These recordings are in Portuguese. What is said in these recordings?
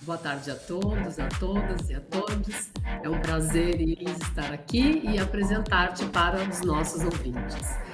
Boa tarde a todos, a todas e a todos. É um prazer, Iris, estar aqui e apresentar-te para os nossos ouvintes.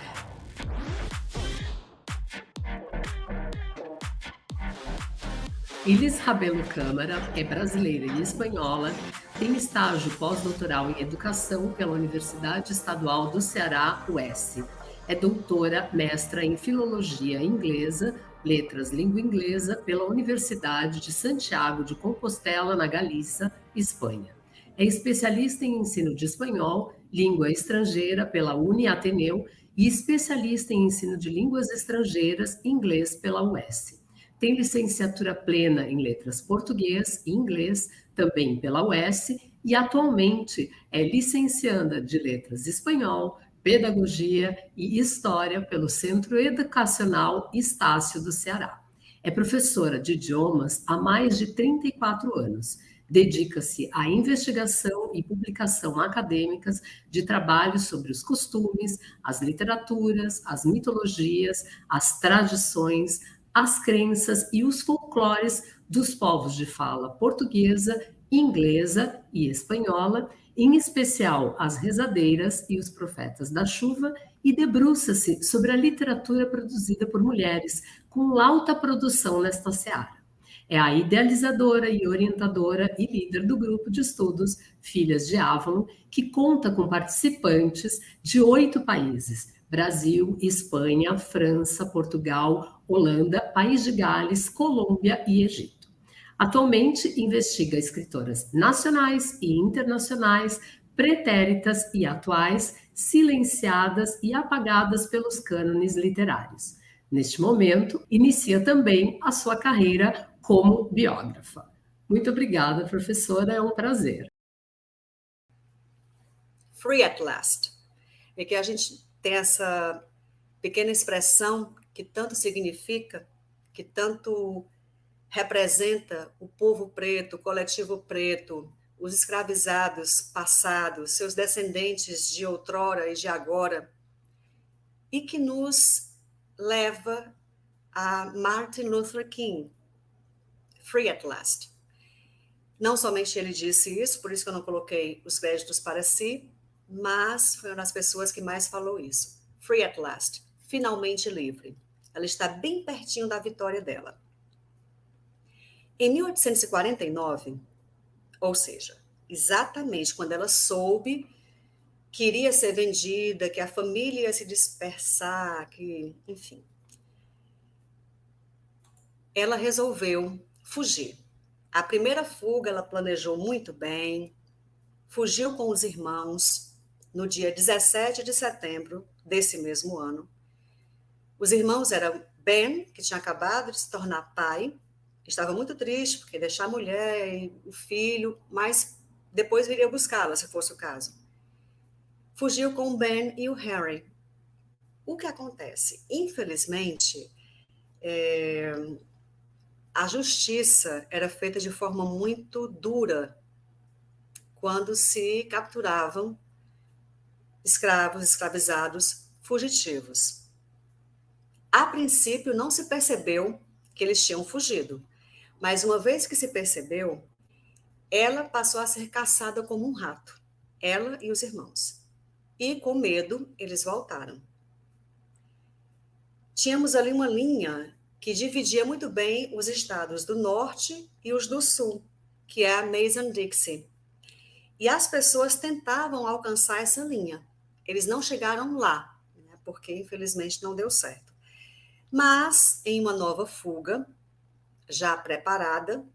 Iris Rabelo Câmara é brasileira e espanhola, tem estágio pós-doutoral em Educação pela Universidade Estadual do Ceará, UES. É doutora, mestra em Filologia Inglesa, Letras Língua Inglesa, pela Universidade de Santiago de Compostela, na Galícia, Espanha. É especialista em ensino de espanhol, língua estrangeira, pela Uniateneu, e especialista em ensino de línguas estrangeiras, inglês, pela UES. Tem licenciatura plena em letras português e inglês, também pela UES, e atualmente é licencianda de letras espanhol, pedagogia e história pelo Centro Educacional Estácio do Ceará. É professora de idiomas há mais de 34 anos. Dedica-se à investigação e publicação acadêmicas de trabalhos sobre os costumes, as literaturas, as mitologias, as tradições, as crenças e os folclores dos povos de fala portuguesa, inglesa e espanhola, em especial as rezadeiras e os profetas da chuva, e debruça-se sobre a literatura produzida por mulheres, com alta produção nesta seara. É a idealizadora e orientadora e líder do grupo de estudos Filhas de Avalon, que conta com participantes de 8 países: Brasil, Espanha, França, Portugal, Holanda, País de Gales, Colômbia e Egito. Atualmente investiga escritoras nacionais e internacionais, pretéritas e atuais, silenciadas e apagadas pelos cânones literários. Neste momento, inicia também a sua carreira como biógrafa. Muito obrigada, professora, é um prazer. Free at last. É que a gente tem essa pequena expressão que tanto significa, que tanto representa o povo preto, o coletivo preto, os escravizados passados, seus descendentes de outrora e de agora, e que nos leva a Martin Luther King, Free at Last. Não somente ele disse isso, por isso que eu não coloquei os créditos para si, mas foi uma das pessoas que mais falou isso. Free at last, finalmente livre. Ela está bem pertinho da vitória dela. Em 1849, ou seja, exatamente quando ela soube que iria ser vendida, que a família ia se dispersar, que, enfim, ela resolveu fugir. A primeira fuga ela planejou muito bem, fugiu com os irmãos no dia 17 de setembro desse mesmo ano. Os irmãos eram Ben, que tinha acabado de se tornar pai, estava muito triste porque ia deixar a mulher e o filho, mas depois viria buscá-la, se fosse o caso. Fugiu com o Ben e o Harry. O que acontece? Infelizmente, a justiça era feita de forma muito dura quando se capturavam escravos, escravizados, fugitivos. A princípio, não se percebeu que eles tinham fugido, mas uma vez que se percebeu, ela passou a ser caçada como um rato, ela e os irmãos. E, com medo, eles voltaram. Tínhamos ali uma linha que dividia muito bem os estados do norte e os do sul, que é a Mason-Dixie. E as pessoas tentavam alcançar essa linha. Eles não chegaram lá, né, porque infelizmente não deu certo. Mas, em uma nova fuga, já preparada,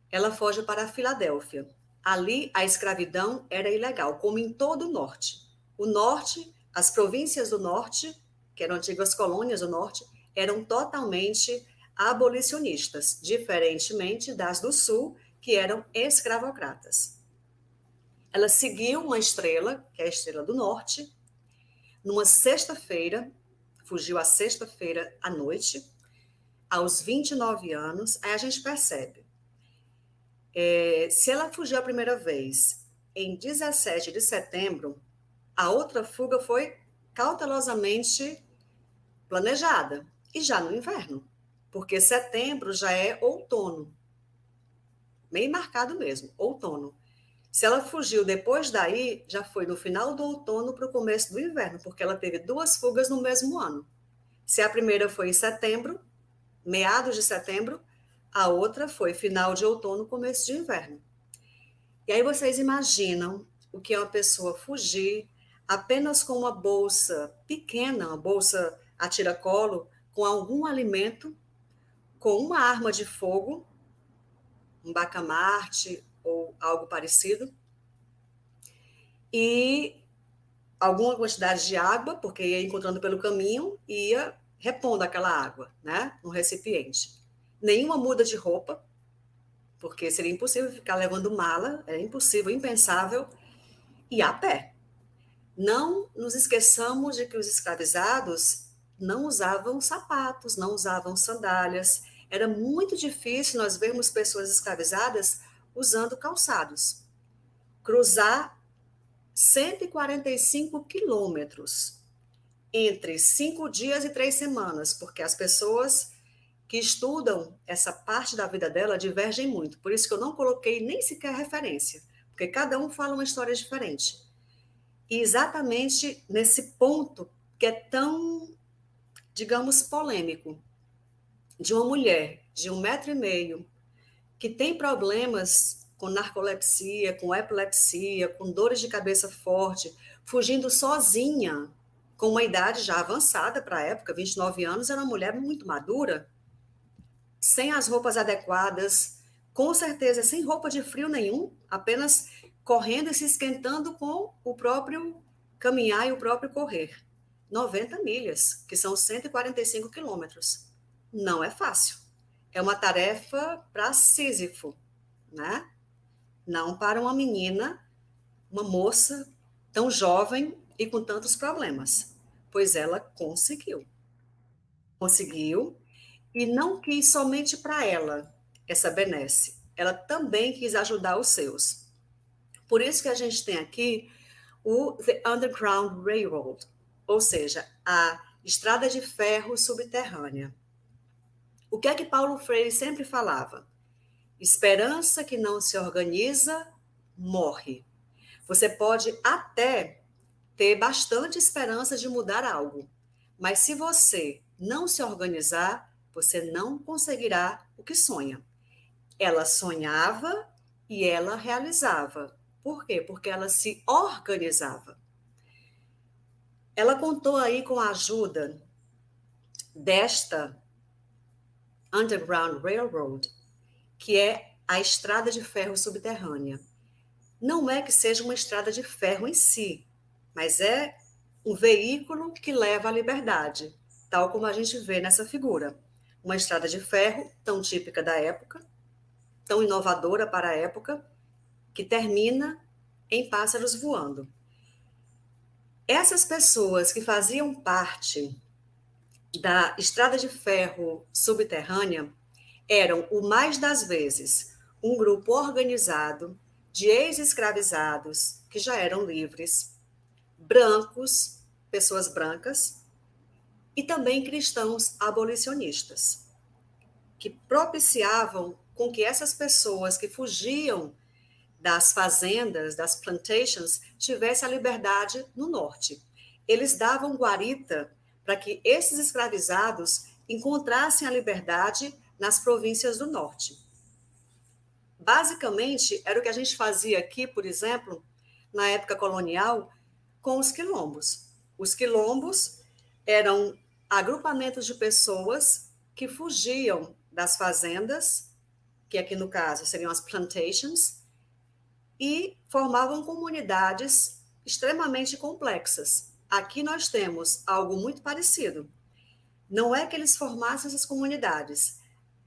ela foge para a Filadélfia. Ali, a escravidão era ilegal, como em todo o norte. O norte, as províncias do norte, que eram antigas colônias do norte, eram totalmente abolicionistas, diferentemente das do sul, que eram escravocratas. Ela seguiu uma estrela, que é a estrela do norte, numa sexta-feira, fugiu à sexta-feira à noite, aos 29 anos, aí a gente percebe. Se ela fugiu a primeira vez em 17 de setembro, a outra fuga foi cautelosamente planejada, e já no inverno, porque setembro já é outono, bem marcado mesmo, outono. Se ela fugiu depois daí, já foi no final do outono para o começo do inverno, porque ela teve 2 fugas no mesmo ano. Se a primeira foi em setembro, meados de setembro, a outra foi final de outono, começo de inverno. E aí vocês imaginam o que é uma pessoa fugir apenas com uma bolsa pequena, uma bolsa a tiracolo, com algum alimento, com uma arma de fogo, um bacamarte ou algo parecido, e alguma quantidade de água, porque ia encontrando pelo caminho e ia repondo aquela água, né, no recipiente. Nenhuma muda de roupa, porque seria impossível ficar levando mala, é impossível, impensável, e a pé. Não nos esqueçamos de que os escravizados não usavam sapatos, não usavam sandálias. Era muito difícil nós vermos pessoas escravizadas usando calçados. Cruzar 145 quilômetros entre 5 dias e 3 semanas, porque as pessoas que estudam essa parte da vida dela divergem muito. Por isso que eu não coloquei nem sequer referência, porque cada um fala uma história diferente. E exatamente nesse ponto que é tão, digamos, polêmico, de uma mulher de 1,5 m, que tem problemas com narcolepsia, com epilepsia, com dores de cabeça forte, fugindo sozinha, com uma idade já avançada para a época, 29 anos, era uma mulher muito madura, sem as roupas adequadas, com certeza sem roupa de frio nenhum, apenas correndo e se esquentando com o próprio caminhar e o próprio correr. 90 milhas, que são 145 quilômetros. Não é fácil. É uma tarefa para Sísifo, né? Não para uma menina, uma moça tão jovem e com tantos problemas. Pois ela conseguiu. Conseguiu e não quis somente para ela essa benesse. Ela também quis ajudar os seus. Por isso que a gente tem aqui o The Underground Railroad, ou seja, a estrada de ferro subterrânea. O que é que Paulo Freire sempre falava? Esperança que não se organiza, morre. Você pode até ter bastante esperança de mudar algo, mas se você não se organizar, você não conseguirá o que sonha. Ela sonhava e ela realizava. Por quê? Porque ela se organizava. Ela contou aí com a ajuda desta Underground Railroad, que é a estrada de ferro subterrânea. Não é que seja uma estrada de ferro em si, mas é um veículo que leva à liberdade, tal como a gente vê nessa figura. Uma estrada de ferro, tão típica da época, tão inovadora para a época, que termina em pássaros voando. Essas pessoas que faziam parte da estrada de ferro subterrânea eram, o mais das vezes, um grupo organizado de ex-escravizados que já eram livres, brancos, pessoas brancas, e também cristãos abolicionistas, que propiciavam com que essas pessoas que fugiam das fazendas, das plantations, tivessem a liberdade no norte. Eles davam guarita para que esses escravizados encontrassem a liberdade nas províncias do norte. Basicamente, era o que a gente fazia aqui, por exemplo, na época colonial, com os quilombos. Os quilombos eram agrupamentos de pessoas que fugiam das fazendas, que aqui no caso seriam as plantations, e formavam comunidades extremamente complexas. Aqui nós temos algo muito parecido. Não é que eles formassem essas comunidades.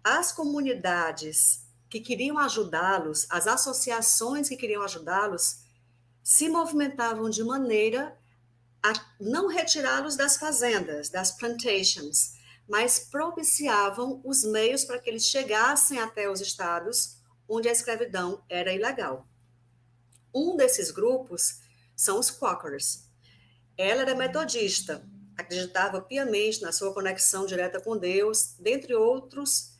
As comunidades que queriam ajudá-los, as associações que queriam ajudá-los, se movimentavam de maneira a não retirá-los das fazendas, das plantations, mas propiciavam os meios para que eles chegassem até os estados onde a escravidão era ilegal. Um desses grupos são os Quakers. Ela era metodista, acreditava piamente na sua conexão direta com Deus, dentre outros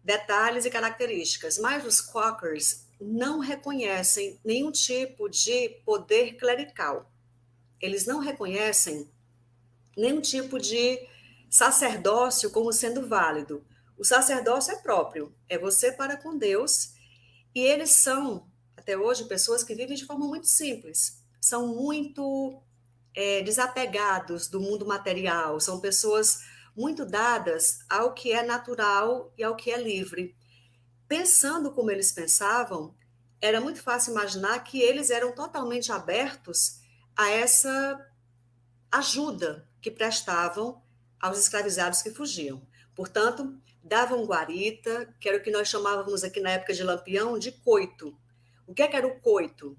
detalhes e características, mas os Quakers não reconhecem nenhum tipo de poder clerical. Eles não reconhecem nenhum tipo de sacerdócio como sendo válido. O sacerdócio é próprio, é você para com Deus, e eles são, até hoje, pessoas que vivem de forma muito simples, são muito desapegados do mundo material, são pessoas muito dadas ao que é natural e ao que é livre. Pensando como eles pensavam, era muito fácil imaginar que eles eram totalmente abertos a essa ajuda que prestavam aos escravizados que fugiam. Portanto, davam guarita, que era o que nós chamávamos aqui na época de Lampião, de coito. O que era o coito?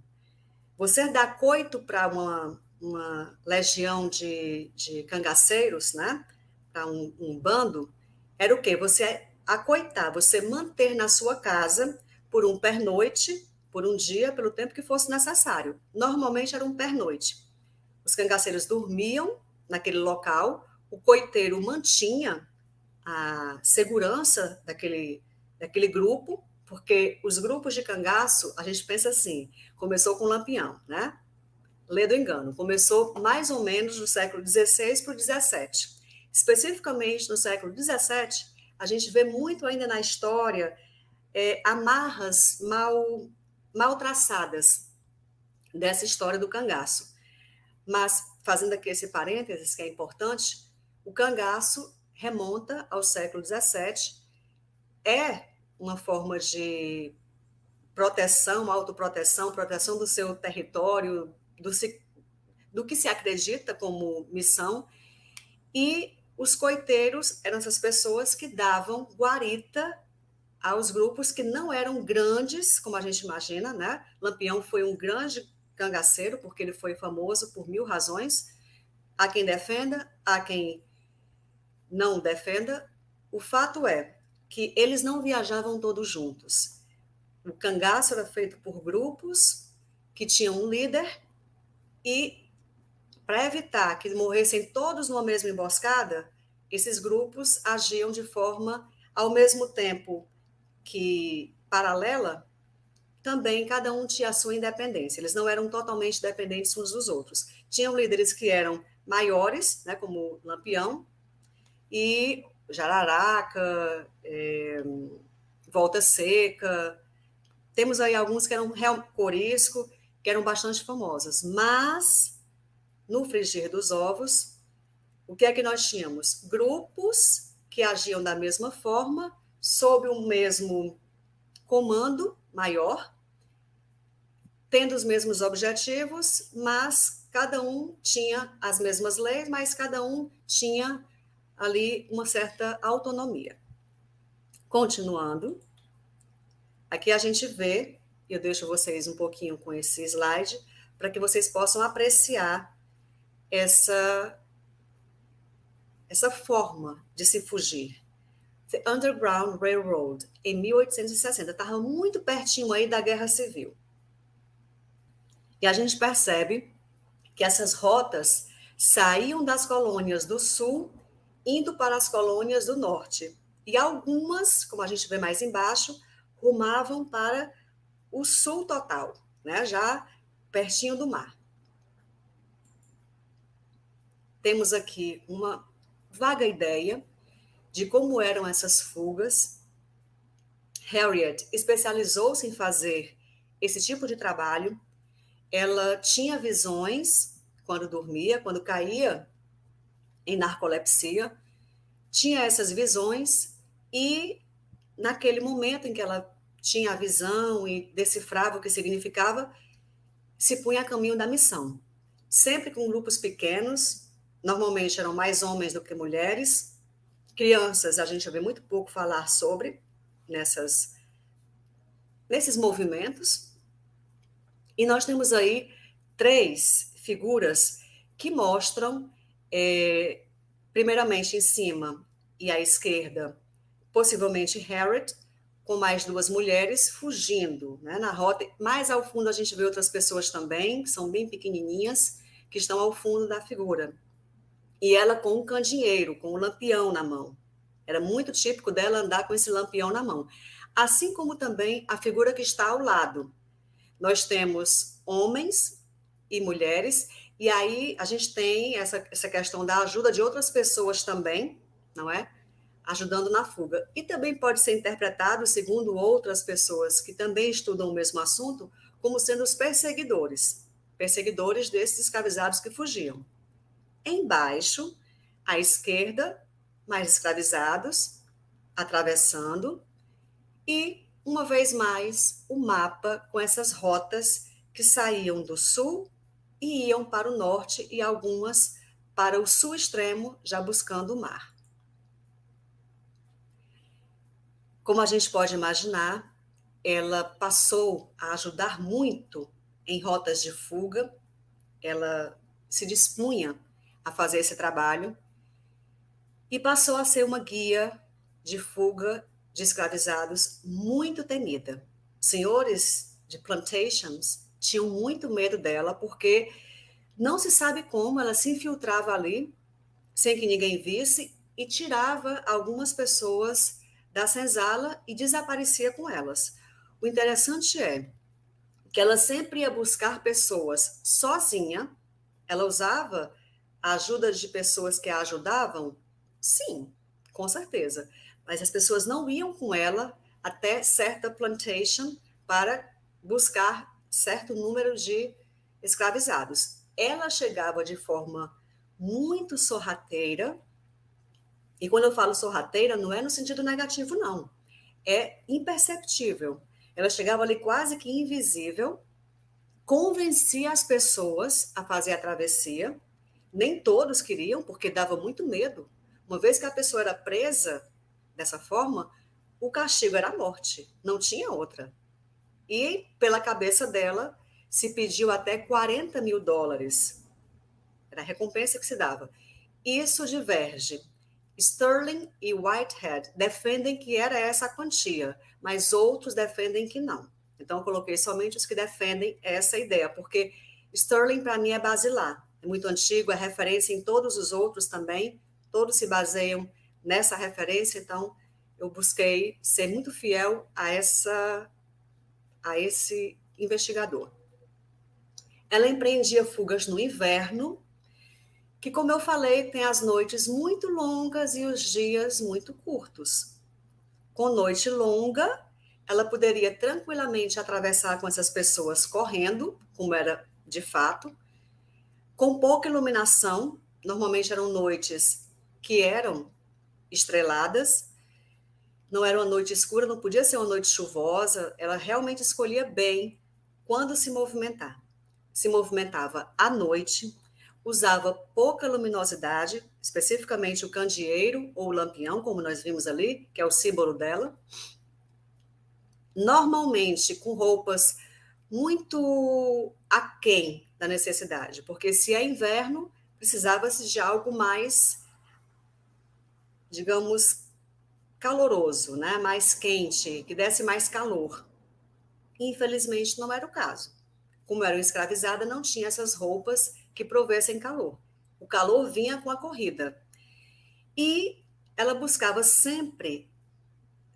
Você dá coito para uma legião de cangaceiros, né? Para um bando, era o quê? Você acoitar, você manter na sua casa por um pernoite, por um dia, pelo tempo que fosse necessário. Normalmente era um pernoite. Os cangaceiros dormiam naquele local, o coiteiro mantinha a segurança daquele grupo, porque os grupos de cangaço, a gente pensa assim, começou com Lampião, né? Lê do engano, começou mais ou menos no século XVI para o XVII. Especificamente no século XVII, a gente vê muito ainda na história amarras mal traçadas dessa história do cangaço. Mas, fazendo aqui esse parênteses, que é importante, o cangaço remonta ao século XVII, é uma forma de proteção, autoproteção, proteção do seu território, do que se acredita como missão, e os coiteiros eram essas pessoas que davam guarita aos grupos que não eram grandes, como a gente imagina, né? Lampião foi um grande cangaceiro, porque ele foi famoso por 1000 razões. Há quem defenda, há quem não defenda. O fato é que eles não viajavam todos juntos. O cangaço era feito por grupos que tinham um líder e, para evitar que morressem todos numa mesma emboscada, esses grupos agiam de forma, ao mesmo tempo que paralela, também cada um tinha a sua independência. Eles não eram totalmente dependentes uns dos outros. Tinham líderes que eram maiores, né, como Lampião, e Jararaca, Volta Seca. Temos aí alguns que eram Corisco, que eram bastante famosos. Mas, no frigir dos ovos, o que é que nós tínhamos? Grupos que agiam da mesma forma, sob o mesmo comando maior, tendo os mesmos objetivos, mas cada um tinha as mesmas leis, mas cada um tinha ali uma certa autonomia. Continuando, aqui a gente vê, eu deixo vocês um pouquinho com esse slide, para que vocês possam apreciar essa forma de se fugir. The Underground Railroad, em 1860, estava muito pertinho aí da Guerra Civil. E a gente percebe que essas rotas saíam das colônias do sul, indo para as colônias do norte. E algumas, como a gente vê mais embaixo, rumavam para o sul total, né? Já pertinho do mar. Temos aqui uma vaga ideia de como eram essas fugas. Harriet especializou-se em fazer esse tipo de trabalho. Ela tinha visões quando dormia, quando caía em narcolepsia, tinha essas visões e, naquele momento em que ela tinha a visão e decifrava o que significava, se punha a caminho da missão. Sempre com grupos pequenos, normalmente eram mais homens do que mulheres. Crianças, a gente vê muito pouco falar sobre nesses movimentos. E nós temos aí 3 figuras que mostram primeiramente em cima e à esquerda, possivelmente Harriet, com mais duas mulheres fugindo, né, na rota. Mais ao fundo a gente vê outras pessoas também, que são bem pequenininhas, que estão ao fundo da figura. E ela com um candeeiro, com um lampião na mão. Era muito típico dela andar com esse lampião na mão. Assim como também a figura que está ao lado. Nós temos homens e mulheres, e aí a gente tem essa questão da ajuda de outras pessoas também, não é? Ajudando na fuga. E também pode ser interpretado, segundo outras pessoas que também estudam o mesmo assunto, como sendo os perseguidores desses escravizados que fugiam. Embaixo, à esquerda, mais escravizados, atravessando, e, uma vez mais, o mapa com essas rotas que saíam do sul e iam para o norte e algumas para o sul extremo, já buscando o mar. Como a gente pode imaginar, ela passou a ajudar muito em rotas de fuga, ela se dispunha a fazer esse trabalho e passou a ser uma guia de fuga de escravizados muito temida. Senhores de plantations tinham muito medo dela porque não se sabe como ela se infiltrava ali sem que ninguém visse e tirava algumas pessoas da senzala e desaparecia com elas. O interessante é que ela sempre ia buscar pessoas sozinha, ela usava a ajuda de pessoas que a ajudavam? Sim, com certeza. Mas as pessoas não iam com ela até certa plantation para buscar certo número de escravizados. Ela chegava de forma muito sorrateira, e quando eu falo sorrateira, não é no sentido negativo, não. É imperceptível. Ela chegava ali quase que invisível, convencia as pessoas a fazer a travessia. Nem todos queriam, porque dava muito medo. Uma vez que a pessoa era presa dessa forma, o castigo era a morte, não tinha outra. E pela cabeça dela se pediu até $40.000. Era a recompensa que se dava. Isso diverge. Sterling e Whitehead defendem que era essa a quantia, mas outros defendem que não. Então, eu coloquei somente os que defendem essa ideia, porque Sterling, para mim, é basilar. É muito antigo, é referência em todos os outros também, todos se baseiam nessa referência, então eu busquei ser muito fiel a esse investigador. Ela empreendia fugas no inverno, que, como eu falei, tem as noites muito longas e os dias muito curtos. Com noite longa, ela poderia tranquilamente atravessar com essas pessoas correndo, como era de fato, com pouca iluminação, normalmente eram noites que eram estreladas, não era uma noite escura, não podia ser uma noite chuvosa, ela realmente escolhia bem quando se movimentar. Se movimentava à noite, usava pouca luminosidade, especificamente o candeeiro ou o lampião, como nós vimos ali, que é o símbolo dela. Normalmente com roupas muito aquém da necessidade, porque se é inverno, precisava-se de algo mais, digamos, caloroso, né? Mais quente, que desse mais calor. Infelizmente não era o caso. Como era escravizada, não tinha essas roupas que provessem calor. O calor vinha com a corrida. E ela buscava sempre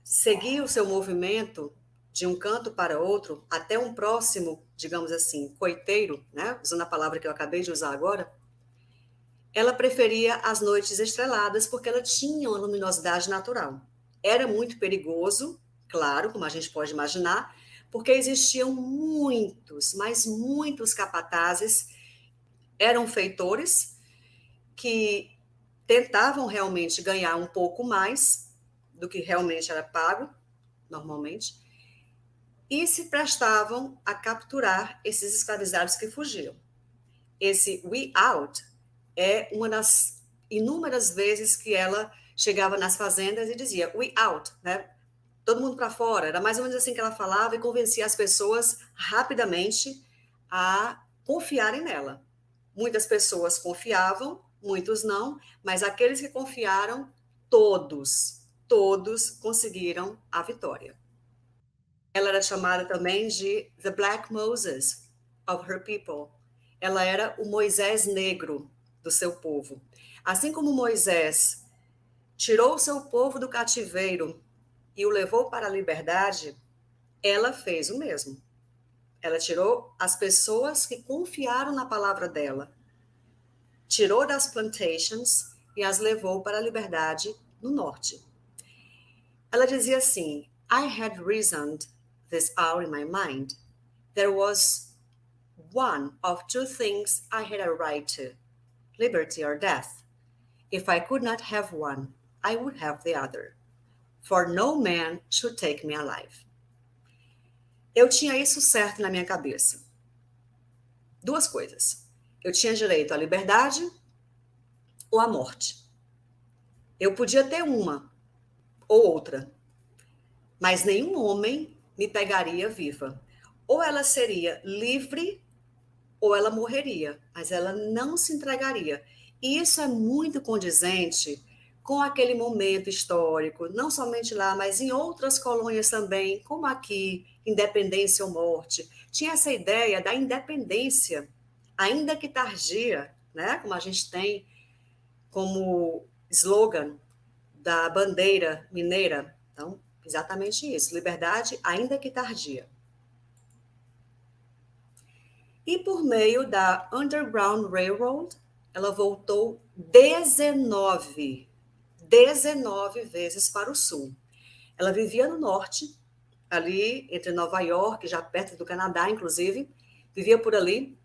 seguir o seu movimento de um canto para outro, até um próximo, digamos assim, coiteiro, né? Usando a palavra que eu acabei de usar agora. Ela preferia as noites estreladas porque ela tinha uma luminosidade natural. Era muito perigoso, claro, como a gente pode imaginar, porque existiam muitos, mas muitos capatazes, eram feitores que tentavam realmente ganhar um pouco mais do que realmente era pago, normalmente, e se prestavam a capturar esses escravizados que fugiam. Esse "we out" é uma das inúmeras vezes que ela chegava nas fazendas e dizia "we out", né? Todo mundo para fora. Era mais ou menos assim que ela falava e convencia as pessoas rapidamente a confiarem nela. Muitas pessoas confiavam, muitos não, mas aqueles que confiaram, todos conseguiram a vitória. Ela era chamada também de The Black Moses of her people. Ela era o Moisés negro do seu povo. Assim como Moisés tirou o seu povo do cativeiro e o levou para a liberdade, ela fez o mesmo. Ela tirou as pessoas que confiaram na palavra dela, tirou das plantations e as levou para a liberdade no norte. Ela dizia assim: I had reasoned this hour in my mind. There was one of two things I had a right to, liberty or death. If I could not have one, I would have the other. For no man should take me alive. Eu tinha isso certo na minha cabeça. Duas coisas. Eu tinha direito à liberdade ou à morte. Eu podia ter uma ou outra, mas nenhum homem me pegaria viva. Ou ela seria livre ou ela morreria, mas ela não se entregaria. E isso é muito condizente com aquele momento histórico, não somente lá, mas em outras colônias também, como aqui, independência ou morte. Tinha essa ideia da independência, ainda que tardia, né? Como a gente tem como slogan da bandeira mineira. Então, exatamente isso, liberdade, ainda que tardia. E por meio da Underground Railroad, ela voltou 19 vezes para o sul. Ela vivia no norte, ali entre Nova York, já perto do Canadá, inclusive, vivia por ali,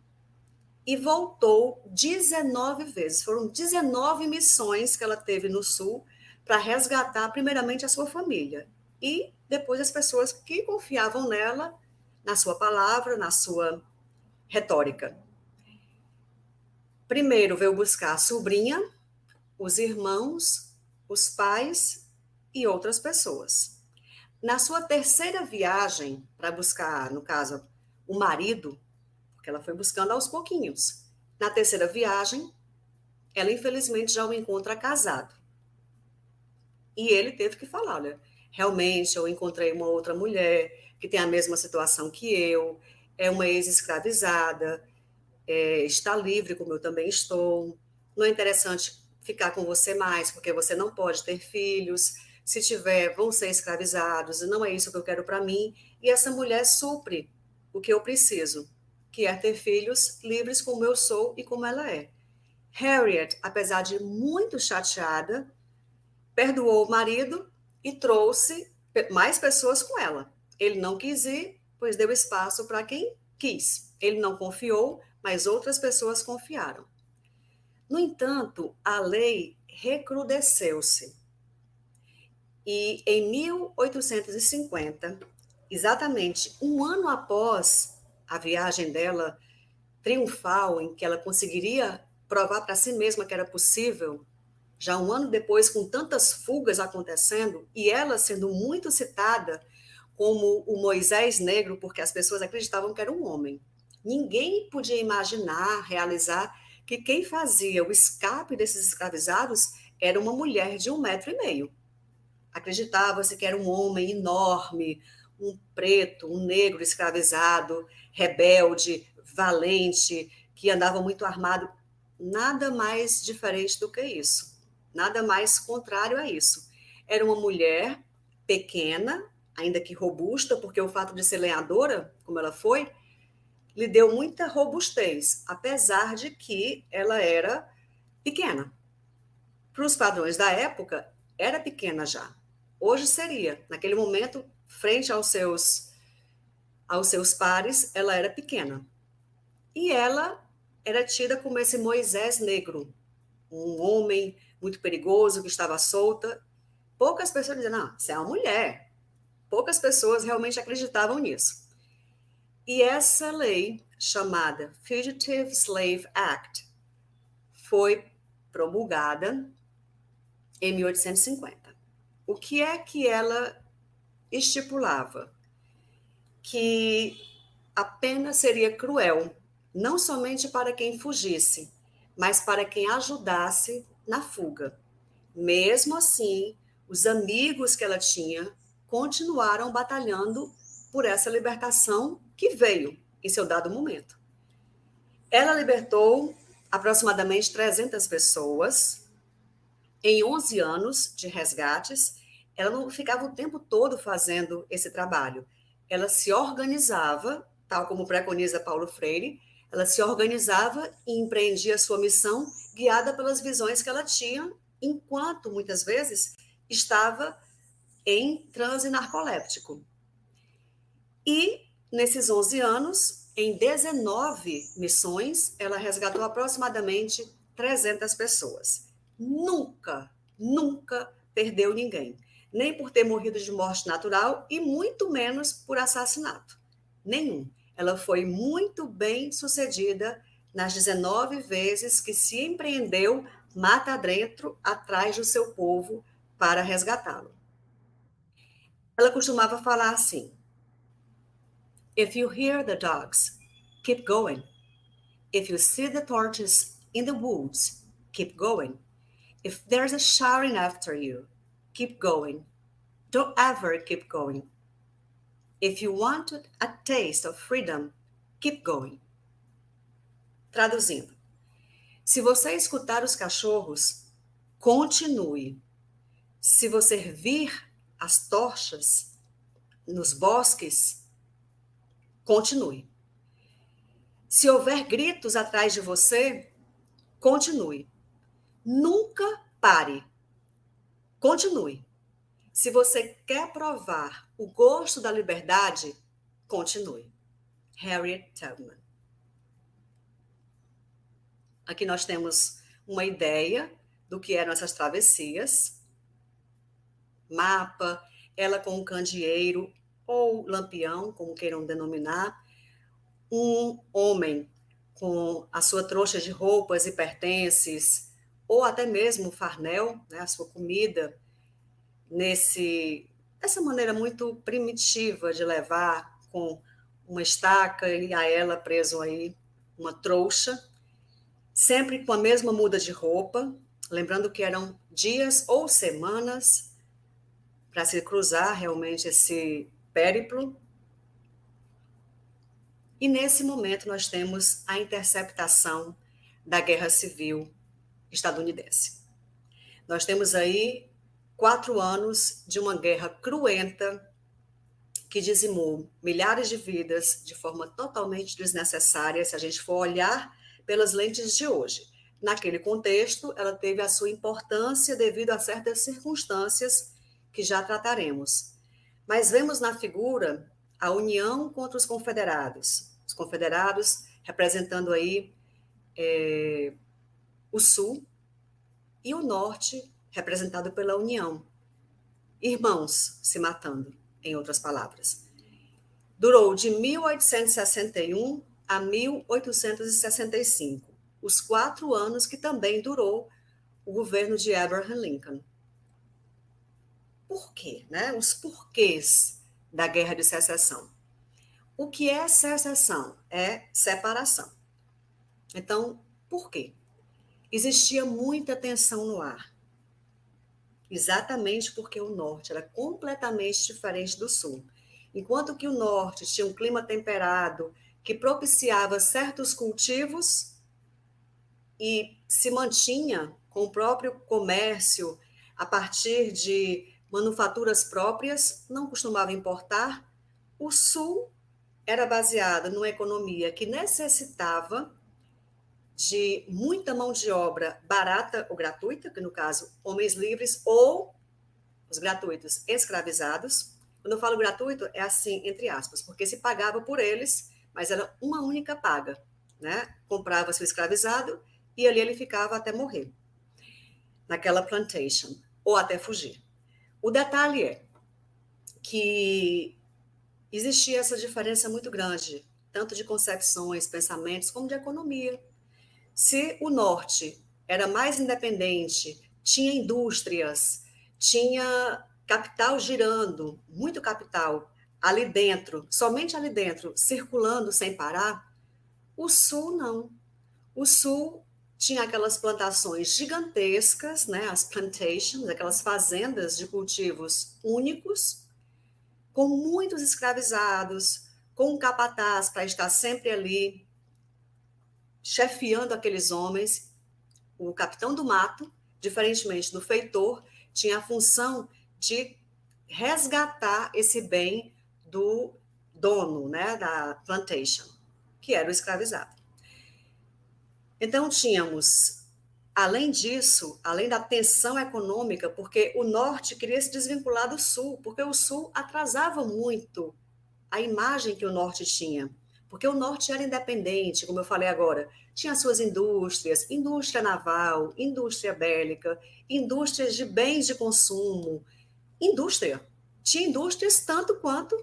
e voltou 19 vezes. Foram 19 missões que ela teve no sul para resgatar, primeiramente, a sua família, e depois as pessoas que confiavam nela, na sua palavra, na sua retórica. Primeiro veio buscar a sobrinha, os irmãos, os pais e outras pessoas. Na sua terceira viagem para buscar, no caso, o marido, porque ela foi buscando aos pouquinhos. Na terceira viagem, ela infelizmente já o encontra casado. E ele teve que falar, olha, realmente eu encontrei uma outra mulher que tem a mesma situação que eu, é uma ex-escravizada, está livre como eu também estou, não é interessante ficar com você mais, porque você não pode ter filhos, se tiver, vão ser escravizados, e não é isso que eu quero para mim, e essa mulher supre o que eu preciso, que é ter filhos livres como eu sou e como ela é. Harriet, apesar de muito chateada, perdoou o marido e trouxe mais pessoas com ela. Ele não quis ir, pois deu espaço para quem quis. Ele não confiou, mas outras pessoas confiaram. No entanto, a lei recrudesceu-se. E em 1850, exatamente um ano após a viagem dela triunfal, em que ela conseguiria provar para si mesma que era possível, já um ano depois, com tantas fugas acontecendo, e ela sendo muito citada como o Moisés negro, porque as pessoas acreditavam que era um homem. Ninguém podia imaginar, realizar, que quem fazia o escape desses escravizados era uma mulher de 1,5 metros. Acreditava-se que era um homem enorme, um preto, um negro escravizado, rebelde, valente, que andava muito armado. Nada mais diferente do que isso. Nada mais contrário a isso. Era uma mulher pequena, ainda que robusta, porque o fato de ser lenhadora, como ela foi, lhe deu muita robustez, apesar de que ela era pequena. Para os padrões da época, era pequena já. Hoje seria, naquele momento, frente aos seus pares, ela era pequena. E ela era tida como esse Moisés negro, um homem muito perigoso que estava solta. Poucas pessoas diziam, não, você é uma mulher. Poucas pessoas realmente acreditavam nisso. E essa lei, chamada Fugitive Slave Act, foi promulgada em 1850. O que é que ela estipulava? Que a pena seria cruel, não somente para quem fugisse, mas para quem ajudasse na fuga. Mesmo assim, os amigos que ela tinha continuaram batalhando por essa libertação que veio em seu dado momento. Ela libertou aproximadamente 300 pessoas em 11 anos de resgates. Ela não ficava o tempo todo fazendo esse trabalho. Ela se organizava, tal como preconiza Paulo Freire, ela se organizava e empreendia sua missão guiada pelas visões que ela tinha, enquanto, muitas vezes, estava em transe narcoléptico. E, nesses 11 anos, em 19 missões, ela resgatou aproximadamente 300 pessoas. Nunca perdeu ninguém. Nem por ter morrido de morte natural e muito menos por assassinato. Nenhum. Ela foi muito bem sucedida nas 19 vezes que se empreendeu mata adentro atrás do seu povo para resgatá-lo. Ela costumava falar assim: If you hear the dogs, keep going. If you see the torches in the woods, keep going. If there's a shouting after you, keep going. Don't ever keep going. If you want a taste of freedom, keep going. Traduzindo: se você escutar os cachorros, continue. Se você vir as tochas nos bosques, continue. Se houver gritos atrás de você, continue. Nunca pare. Continue. Se você quer provar o gosto da liberdade, continue. Harriet Tubman. Aqui nós temos uma ideia do que eram essas travessias. Mapa, ela com um candeeiro ou lampião, como queiram denominar. Um homem com a sua trouxa de roupas e pertences, ou até mesmo o farnel, né, a sua comida, dessa maneira muito primitiva de levar, com uma estaca e a ela preso aí uma trouxa, sempre com a mesma muda de roupa, lembrando que eram dias ou semanas para se cruzar realmente esse périplo. E nesse momento nós temos a interceptação da Guerra Civil estadunidense. Nós temos aí 4 anos de uma guerra cruenta que dizimou milhares de vidas de forma totalmente desnecessária, se a gente for olhar pelas lentes de hoje. Naquele contexto, ela teve a sua importância devido a certas circunstâncias que já trataremos. Mas vemos na figura a união contra os confederados representando aí o Sul, e o Norte representado pela União. Irmãos se matando, em outras palavras. Durou de 1861 a 1865, os 4 anos que também durou o governo de Abraham Lincoln. Por quê? Né? Os porquês da Guerra de Secessão. O que é secessão? É separação. Então, por quê? Existia muita tensão no ar. Exatamente porque o Norte era completamente diferente do Sul. Enquanto que o Norte tinha um clima temperado que propiciava certos cultivos e se mantinha com o próprio comércio a partir de manufaturas próprias, não costumava importar, o Sul era baseado numa economia que necessitava de muita mão de obra barata ou gratuita, que no caso, homens livres ou os gratuitos escravizados. Quando eu falo gratuito, é assim, entre aspas, porque se pagava por eles, mas era uma única paga, né? Comprava-se o escravizado e ali ele ficava até morrer, naquela plantation, ou até fugir. O detalhe é que existia essa diferença muito grande, tanto de concepções, pensamentos, como de economia. Se o Norte era mais independente, tinha indústrias, tinha capital girando, muito capital ali dentro, somente ali dentro, circulando sem parar, o Sul não. O Sul tinha aquelas plantações gigantescas, né, as plantations, aquelas fazendas de cultivos únicos, com muitos escravizados, com um capataz para estar sempre ali, chefiando aqueles homens. O capitão do mato, diferentemente do feitor, tinha a função de resgatar esse bem do dono, né, da plantation, que era o escravizado. Então, tínhamos, além disso, além da tensão econômica, porque o norte queria se desvincular do sul, porque o sul atrasava muito a imagem que o norte tinha. Porque o norte era independente, como eu falei agora, tinha suas indústrias, indústria naval, indústria bélica, indústrias de bens de consumo, indústria. Tinha indústrias tanto quanto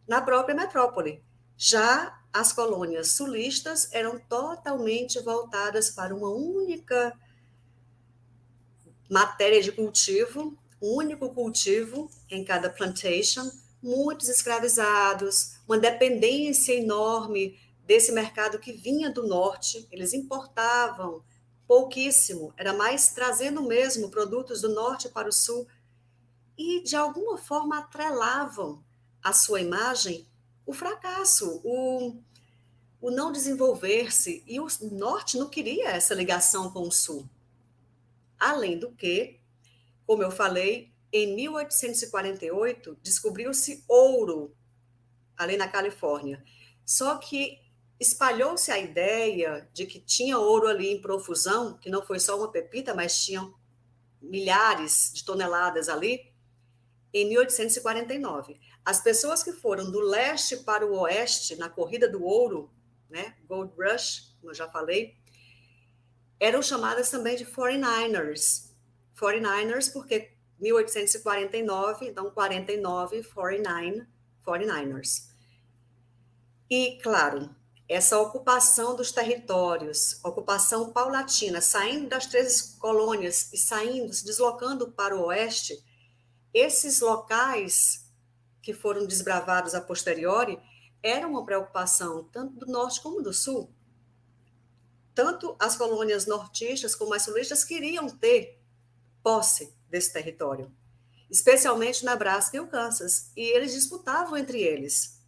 na própria metrópole. Já as colônias sulistas eram totalmente voltadas para uma única matéria de cultivo, um único cultivo em cada plantation, muitos escravizados, uma dependência enorme desse mercado que vinha do norte, eles importavam pouquíssimo, era mais trazendo mesmo produtos do norte para o sul, e de alguma forma atrelavam a sua imagem o fracasso, o não desenvolver-se, e o norte não queria essa ligação com o sul. Além do que, como eu falei, em 1848 descobriu-se ouro ali na Califórnia. Só que espalhou-se a ideia de que tinha ouro ali em profusão, que não foi só uma pepita, mas tinham milhares de toneladas ali, em 1849. As pessoas que foram do leste para o oeste na corrida do ouro, né, Gold Rush, como eu já falei, eram chamadas também de 49ers. 49ers porque 1849, então 49, 49, 49ers. E, claro, essa ocupação dos territórios, ocupação paulatina, saindo das 13 colônias e saindo, se deslocando para o oeste, esses locais que foram desbravados a posteriori eram uma preocupação tanto do norte como do sul. Tanto as colônias nortistas como as sulistas queriam ter posse desse território, especialmente Nebraska e o Kansas, e eles disputavam entre eles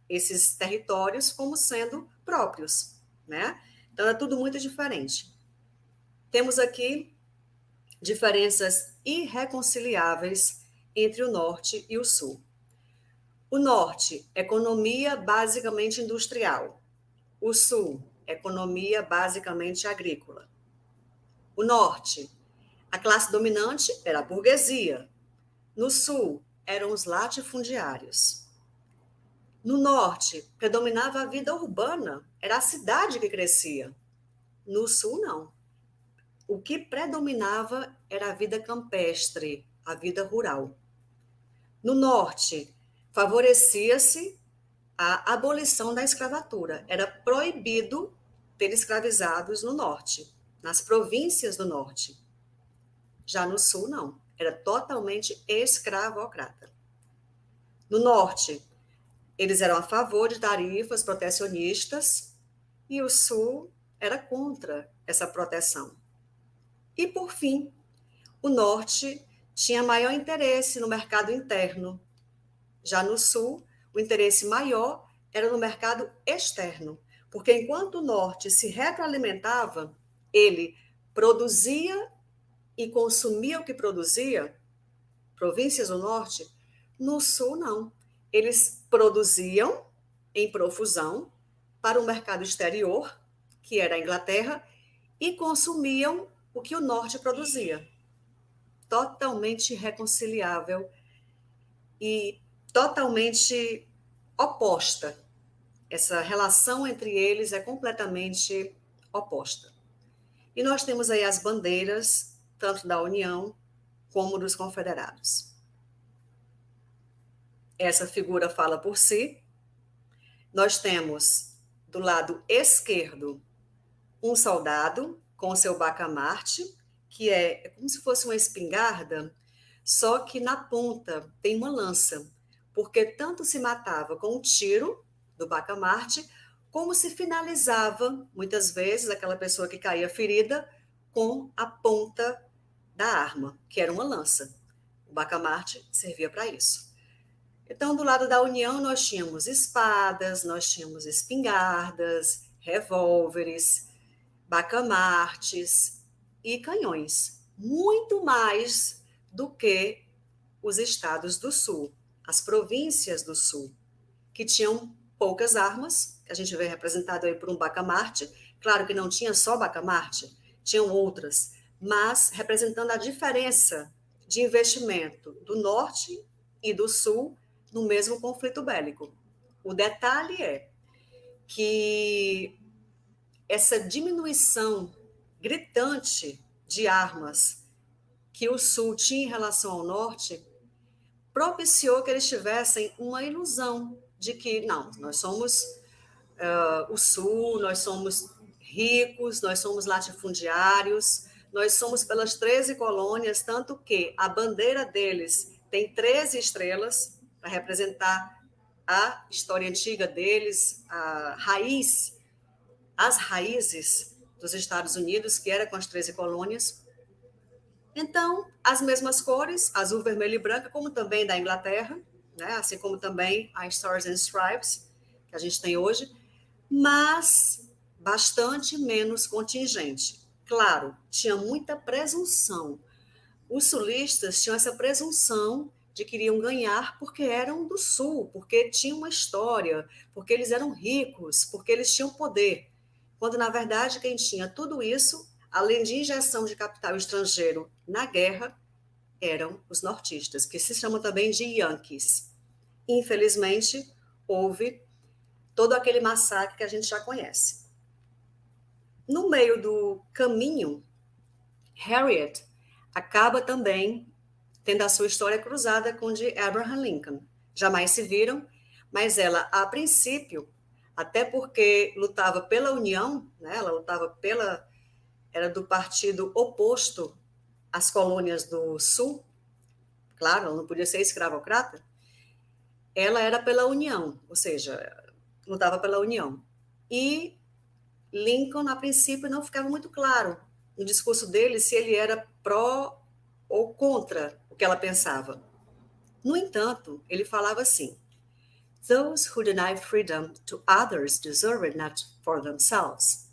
esses territórios como sendo próprios, né? Então é tudo muito diferente. Temos aqui diferenças irreconciliáveis entre o norte e o sul. O norte, economia basicamente industrial. O sul, economia basicamente agrícola. O norte, a classe dominante era a burguesia. No sul, eram os latifundiários. No norte, predominava a vida urbana, era a cidade que crescia. No sul, não. O que predominava era a vida campestre, a vida rural. No norte, favorecia-se a abolição da escravatura. Era proibido ter escravizados no norte, nas províncias do norte. Já no sul, não. Era totalmente escravocrata. No norte, eles eram a favor de tarifas protecionistas e o sul era contra essa proteção. E, por fim, o norte tinha maior interesse no mercado interno. Já no sul, o interesse maior era no mercado externo, porque enquanto o norte se retroalimentava, ele produzia e consumia o que produzia, províncias do norte, no sul não. Eles produziam em profusão para o mercado exterior, que era a Inglaterra, e consumiam o que o norte produzia. Totalmente irreconciliável e totalmente oposta. Essa relação entre eles é completamente oposta. E nós temos aí as bandeiras, tanto da União como dos Confederados. Essa figura fala por si. Nós temos, do lado esquerdo, um soldado com o seu bacamarte, que é como se fosse uma espingarda, só que na ponta tem uma lança, porque tanto se matava com um tiro do bacamarte, como se finalizava, muitas vezes, aquela pessoa que caía ferida com a ponta da arma, que era uma lança. O bacamarte servia para isso. Então, do lado da União, nós tínhamos espadas, nós tínhamos espingardas, revólveres, bacamartes e canhões. Muito mais do que os estados do Sul, as províncias do Sul, que tinham poucas armas, que a gente vê representado aí por um bacamarte. Claro que não tinha só bacamarte, tinham outras, mas representando a diferença de investimento do norte e do sul no mesmo conflito bélico. O detalhe é que essa diminuição gritante de armas que o sul tinha em relação ao norte propiciou que eles tivessem uma ilusão de que, não, nós somos o sul, nós somos ricos, nós somos latifundiários, nós somos pelas 13 colônias, tanto que a bandeira deles tem 13 estrelas para representar a história antiga deles, as raízes dos Estados Unidos, que era com as 13 colônias. Então, as mesmas cores, azul, vermelho e branco, como também da Inglaterra, né? Assim como também a Stars and Stripes, que a gente tem hoje, mas bastante menos contingente. Claro, tinha muita presunção. Os sulistas tinham essa presunção de que iriam ganhar porque eram do Sul, porque tinham uma história, porque eles eram ricos, porque eles tinham poder. Quando, na verdade, quem tinha tudo isso, além de injeção de capital estrangeiro na guerra, eram os nortistas, que se chamam também de Yankees. Infelizmente, houve todo aquele massacre que a gente já conhece. No meio do caminho, Harriet acaba também tendo a sua história cruzada com de Abraham Lincoln. Jamais se viram, mas ela, a princípio, até porque lutava pela União, né, ela lutava era do partido oposto às colônias do Sul, claro, ela não podia ser escravocrata, ela era pela União, ou seja, lutava pela União. E Lincoln, a princípio, não ficava muito claro no discurso dele se ele era pró ou contra o que ela pensava. No entanto, ele falava assim: "Those who deny freedom to others deserve it not for themselves."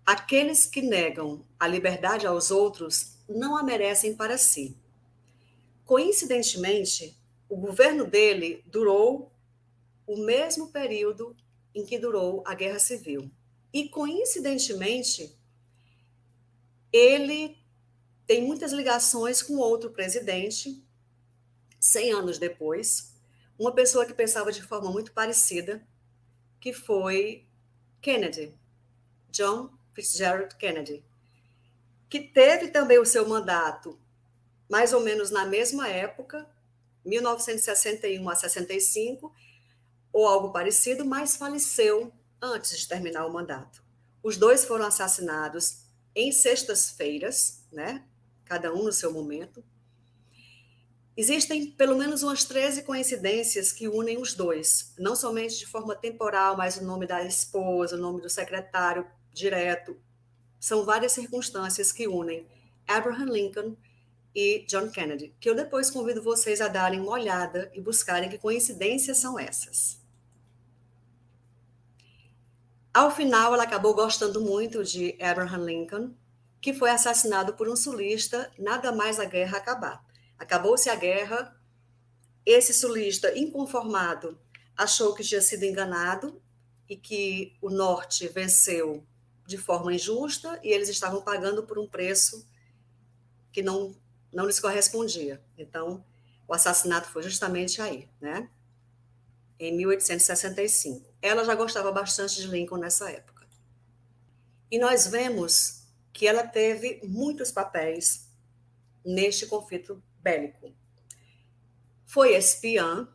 Aqueles que negam a liberdade aos outros não a merecem para si. Coincidentemente, o governo dele durou o mesmo período em que durou a Guerra Civil. E, coincidentemente, ele tem muitas ligações com outro presidente, 100 anos depois, uma pessoa que pensava de forma muito parecida, que foi Kennedy, John Fitzgerald Kennedy, que teve também o seu mandato mais ou menos na mesma época, 1961 a 65, ou algo parecido, mas faleceu antes de terminar o mandato. Os dois foram assassinados em sextas-feiras, né? Cada um no seu momento. Existem pelo menos umas 13 coincidências que unem os dois, não somente de forma temporal, mas o nome da esposa, o nome do secretário direto. São várias circunstâncias que unem Abraham Lincoln e John Kennedy, que eu depois convido vocês a darem uma olhada e buscarem que coincidências são essas. Ao final, ela acabou gostando muito de Abraham Lincoln, que foi assassinado por um sulista, nada mais a guerra acabar. Acabou-se a guerra, esse sulista inconformado achou que tinha sido enganado e que o norte venceu de forma injusta e eles estavam pagando por um preço que não lhes correspondia. Então, o assassinato foi justamente aí, né? Em 1865. Ela já gostava bastante de Lincoln nessa época. E nós vemos que ela teve muitos papéis neste conflito bélico. Foi espiã,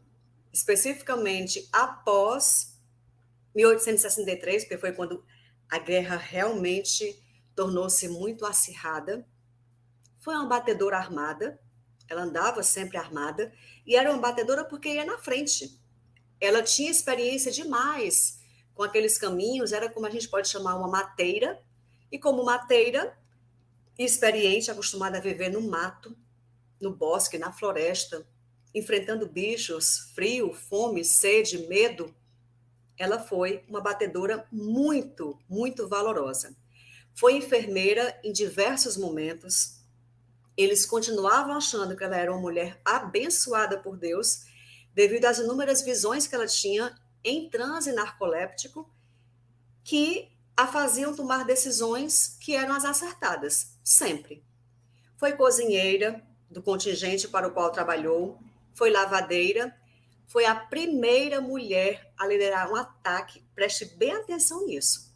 especificamente após 1863, porque foi quando a guerra realmente tornou-se muito acirrada. Foi uma batedora armada, ela andava sempre armada, e era uma batedora porque ia na frente. Ela tinha experiência demais com aqueles caminhos, era como a gente pode chamar uma mateira, e como mateira, experiente, acostumada a viver no mato, no bosque, na floresta, enfrentando bichos, frio, fome, sede, medo, ela foi uma batedora muito, muito valorosa. Foi enfermeira em diversos momentos. Eles continuavam achando que ela era uma mulher abençoada por Deus, devido às inúmeras visões que ela tinha em transe narcoléptico, que a faziam tomar decisões que eram as acertadas, sempre. Foi cozinheira do contingente para o qual trabalhou, foi lavadeira, foi a primeira mulher a liderar um ataque, preste bem atenção nisso.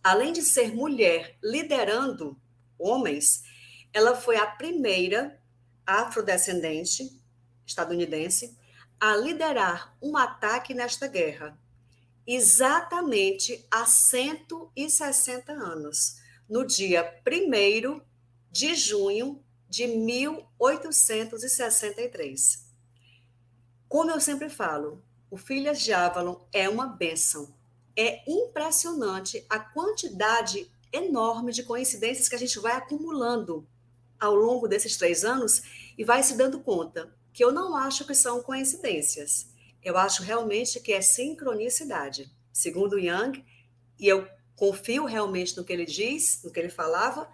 Além de ser mulher liderando homens, ela foi a primeira afrodescendente estadunidense a liderar um ataque nesta guerra, exatamente há 160 anos, no dia 1º de junho de 1863. Como eu sempre falo, o Filhas de Avalon é uma bênção. É impressionante a quantidade enorme de coincidências que a gente vai acumulando ao longo desses 3 anos e vai se dando conta que eu não acho que são coincidências. Eu acho realmente que é sincronicidade. Segundo Jung, e eu confio realmente no que ele diz, no que ele falava,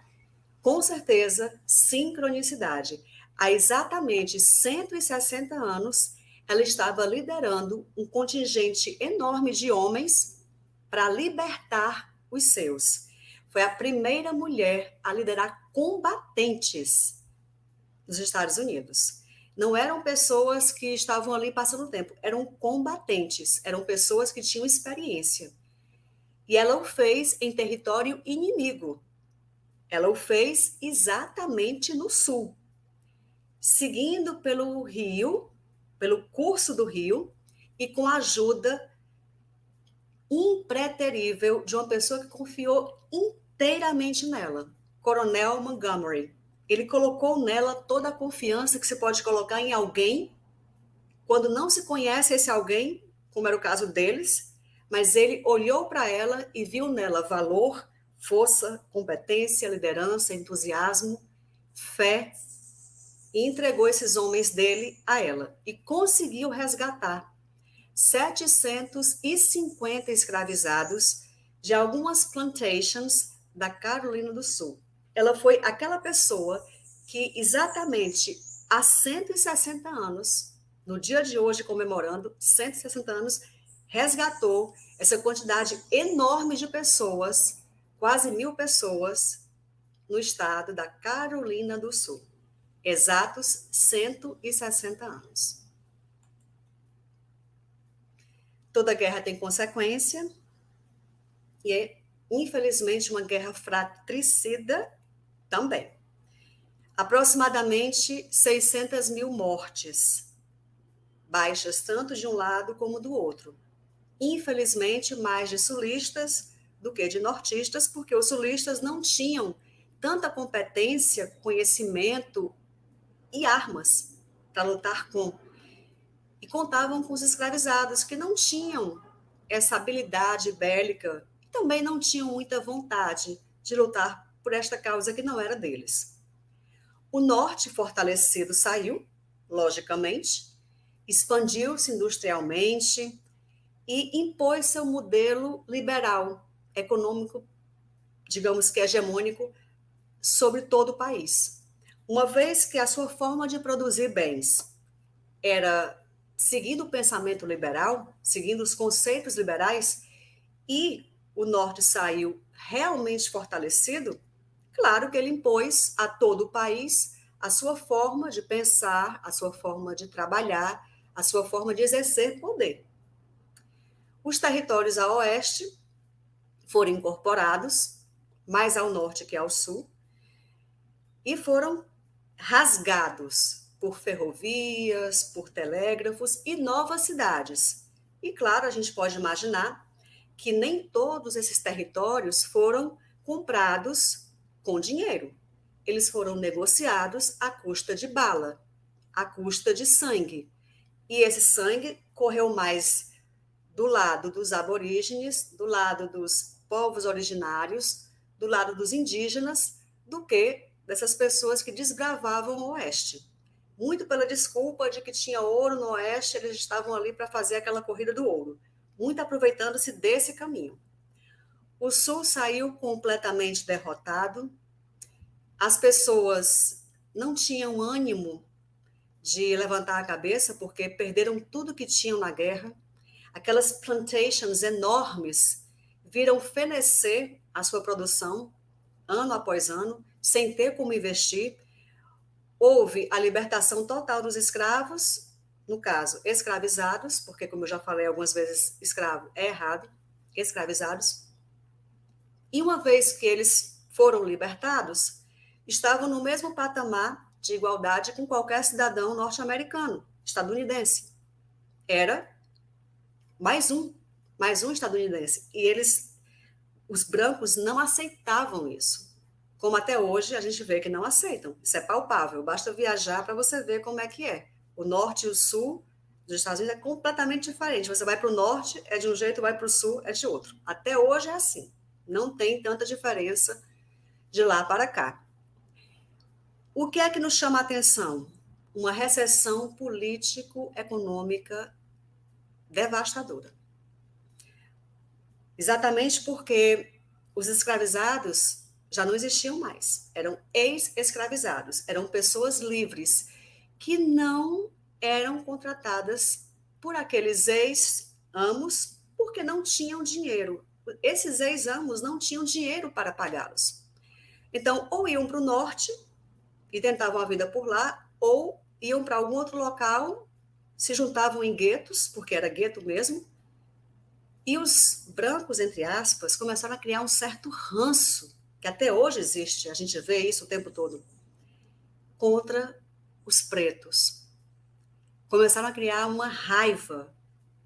com certeza, sincronicidade. Há exatamente 160 anos, ela estava liderando um contingente enorme de homens para libertar os seus. Foi a primeira mulher a liderar combatentes nos Estados Unidos. Não eram pessoas que estavam ali passando tempo, eram combatentes, eram pessoas que tinham experiência. E ela o fez em território inimigo. Ela o fez exatamente no sul, seguindo pelo rio, pelo curso do rio, e com a ajuda impreterível de uma pessoa que confiou inteiramente nela, Coronel Montgomery. Ele colocou nela toda a confiança que se pode colocar em alguém quando não se conhece esse alguém, como era o caso deles, mas ele olhou para ela e viu nela valor, força, competência, liderança, entusiasmo, fé, e entregou esses homens dele a ela e conseguiu resgatar 750 escravizados de algumas plantations da Carolina do Sul. Ela foi aquela pessoa que exatamente há 160 anos, no dia de hoje comemorando 160 anos, resgatou essa quantidade enorme de pessoas, quase 1.000 pessoas, no estado da Carolina do Sul. Exatos 160 anos. Toda guerra tem consequência e é, infelizmente, uma guerra fratricida também. Aproximadamente 600.000 mortes, baixas tanto de um lado como do outro. Infelizmente, mais de sulistas do que de nortistas, porque os sulistas não tinham tanta competência, conhecimento e armas para lutar com. E contavam com os escravizados, que não tinham essa habilidade bélica e também não tinham muita vontade de lutar por esta causa que não era deles. O norte fortalecido saiu, logicamente, expandiu-se industrialmente e impôs seu modelo liberal, econômico, digamos que hegemônico, sobre todo o país. Uma vez que a sua forma de produzir bens era seguindo o pensamento liberal, seguindo os conceitos liberais, e o norte saiu realmente fortalecido, claro que ele impôs a todo o país a sua forma de pensar, a sua forma de trabalhar, a sua forma de exercer poder. Os territórios a oeste foram incorporados, mais ao norte que ao sul, e foram rasgados por ferrovias, por telégrafos e novas cidades. E, claro, a gente pode imaginar que nem todos esses territórios foram comprados com dinheiro. Eles foram negociados à custa de bala, à custa de sangue. E esse sangue correu mais do lado dos aborígenes, do lado dos povos originários, do lado dos indígenas, do que dessas pessoas que desbravavam o oeste. Muito pela desculpa de que tinha ouro no oeste, eles estavam ali para fazer aquela corrida do ouro, muito aproveitando-se desse caminho. O sul saiu completamente derrotado, as pessoas não tinham ânimo de levantar a cabeça porque perderam tudo que tinham na guerra. Aquelas plantations enormes viram fenecer a sua produção ano após ano, sem ter como investir. Houve a libertação total dos escravos, no caso, escravizados, porque, como eu já falei algumas vezes, escravo é errado, escravizados. E uma vez que eles foram libertados, estavam no mesmo patamar de igualdade com qualquer cidadão norte-americano, estadunidense. Era mais um estadunidense. E os brancos não aceitavam isso. Como até hoje a gente vê que não aceitam. Isso é palpável, basta viajar para você ver como é que é. O norte e o sul dos Estados Unidos é completamente diferente. Você vai para o norte, é de um jeito, vai para o sul, é de outro. Até hoje é assim. Não tem tanta diferença de lá para cá. O que é que nos chama a atenção? Uma recessão político-econômica devastadora. Exatamente porque os escravizados já não existiam mais. Eram ex-escravizados, eram pessoas livres que não eram contratadas por aqueles ex-amos porque não tinham dinheiro. Esses ex-amos não tinham dinheiro para pagá-los. Então, ou iam para o norte e tentavam a vida por lá, ou iam para algum outro local, se juntavam em guetos, porque era gueto mesmo, e os brancos, entre aspas, começaram a criar um certo ranço, que até hoje existe, a gente vê isso o tempo todo, contra os pretos. Começaram a criar uma raiva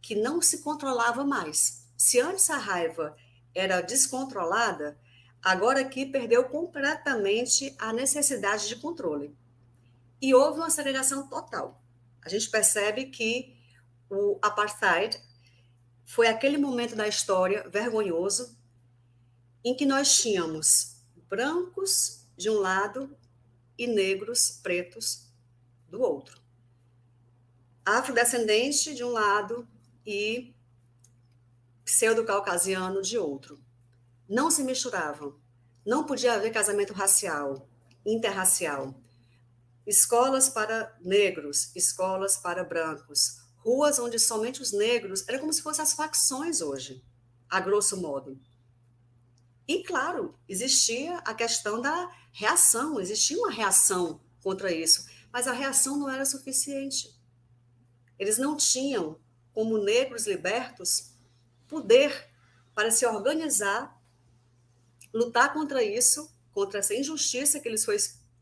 que não se controlava mais. Se antes a raiva era descontrolada, agora aqui perdeu completamente a necessidade de controle. E houve uma aceleração total. A gente percebe que o apartheid foi aquele momento da história vergonhoso em que nós tínhamos brancos de um lado e negros, pretos, do outro. Afrodescendente de um lado e pseudo-caucasiano de outro. Não se misturavam. Não podia haver casamento racial, interracial. Escolas para negros, escolas para brancos, ruas onde somente os negros, era como se fossem as facções hoje, a grosso modo. E, claro, existia a questão da reação, existia uma reação contra isso, mas a reação não era suficiente. Eles não tinham, como negros libertos, poder para se organizar, lutar contra isso, contra essa injustiça que lhes foi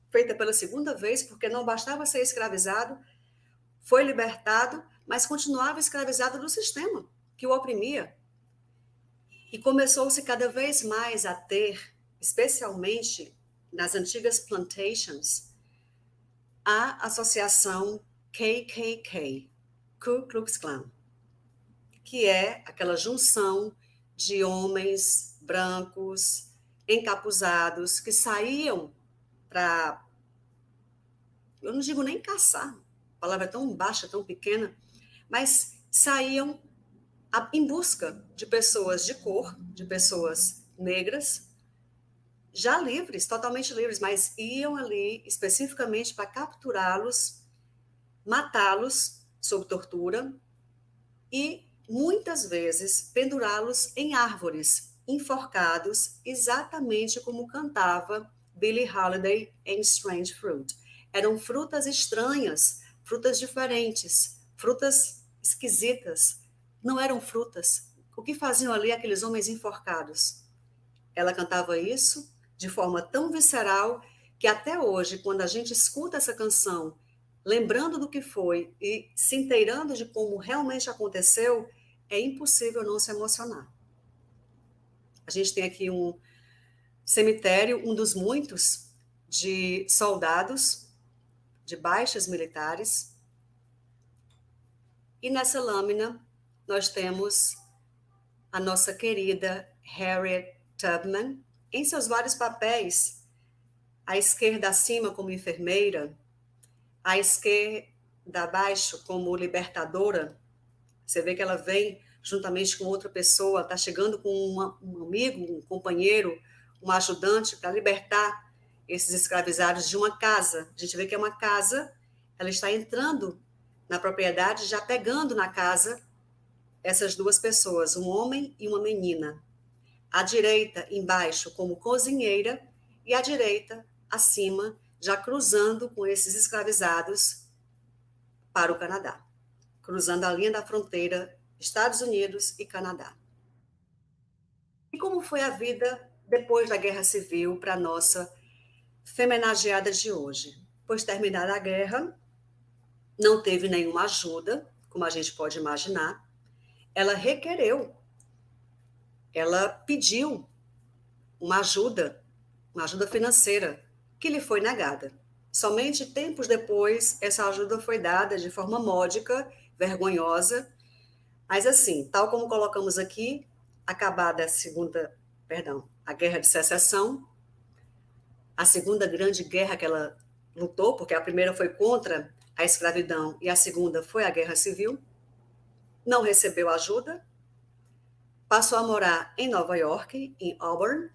feita pela segunda vez, porque não bastava ser escravizado, foi libertado, mas continuava escravizado do sistema que o oprimia. E começou-se cada vez mais a ter, especialmente nas antigas plantations, a associação KKK, Ku Klux Klan, que é aquela junção de homens brancos, encapuzados, que saíam para, eu não digo nem caçar, a palavra é tão baixa, tão pequena, mas saíam em busca de pessoas de cor, de pessoas negras, já livres, totalmente livres, mas iam ali especificamente para capturá-los, matá-los sob tortura e, muitas vezes, pendurá-los em árvores, enforcados, exatamente como cantava Billie Holiday em Strange Fruit. Eram frutas estranhas, frutas diferentes, frutas esquisitas. Não eram frutas. O que faziam ali aqueles homens enforcados? Ela cantava isso de forma tão visceral que até hoje, quando a gente escuta essa canção, lembrando do que foi e se inteirando de como realmente aconteceu, é impossível não se emocionar. A gente tem aqui um cemitério, um dos muitos, de soldados, de baixas militares, e nessa lâmina nós temos a nossa querida Harriet Tubman, em seus vários papéis, à esquerda acima como enfermeira, à esquerda abaixo como libertadora. Você vê que ela vem juntamente com outra pessoa, está chegando com um amigo, um companheiro, um ajudante para libertar esses escravizados de uma casa. A gente vê que é uma casa, ela está entrando na propriedade, já pegando na casa essas duas pessoas, um homem e uma menina. À direita, embaixo, como cozinheira, e à direita, acima, já cruzando com esses escravizados para o Canadá, cruzando a linha da fronteira Estados Unidos e Canadá. E como foi a vida depois da Guerra Civil para a nossa femenageada de hoje? Pois terminada a guerra, não teve nenhuma ajuda, como a gente pode imaginar. Ela requereu, ela pediu uma ajuda financeira, que lhe foi negada. Somente tempos depois, essa ajuda foi dada de forma módica, vergonhosa, mas assim, tal como colocamos aqui, acabada a Guerra de Secessão, a segunda grande guerra que ela lutou, porque a primeira foi contra a escravidão e a segunda foi a Guerra Civil, não recebeu ajuda, passou a morar em Nova York, em Auburn,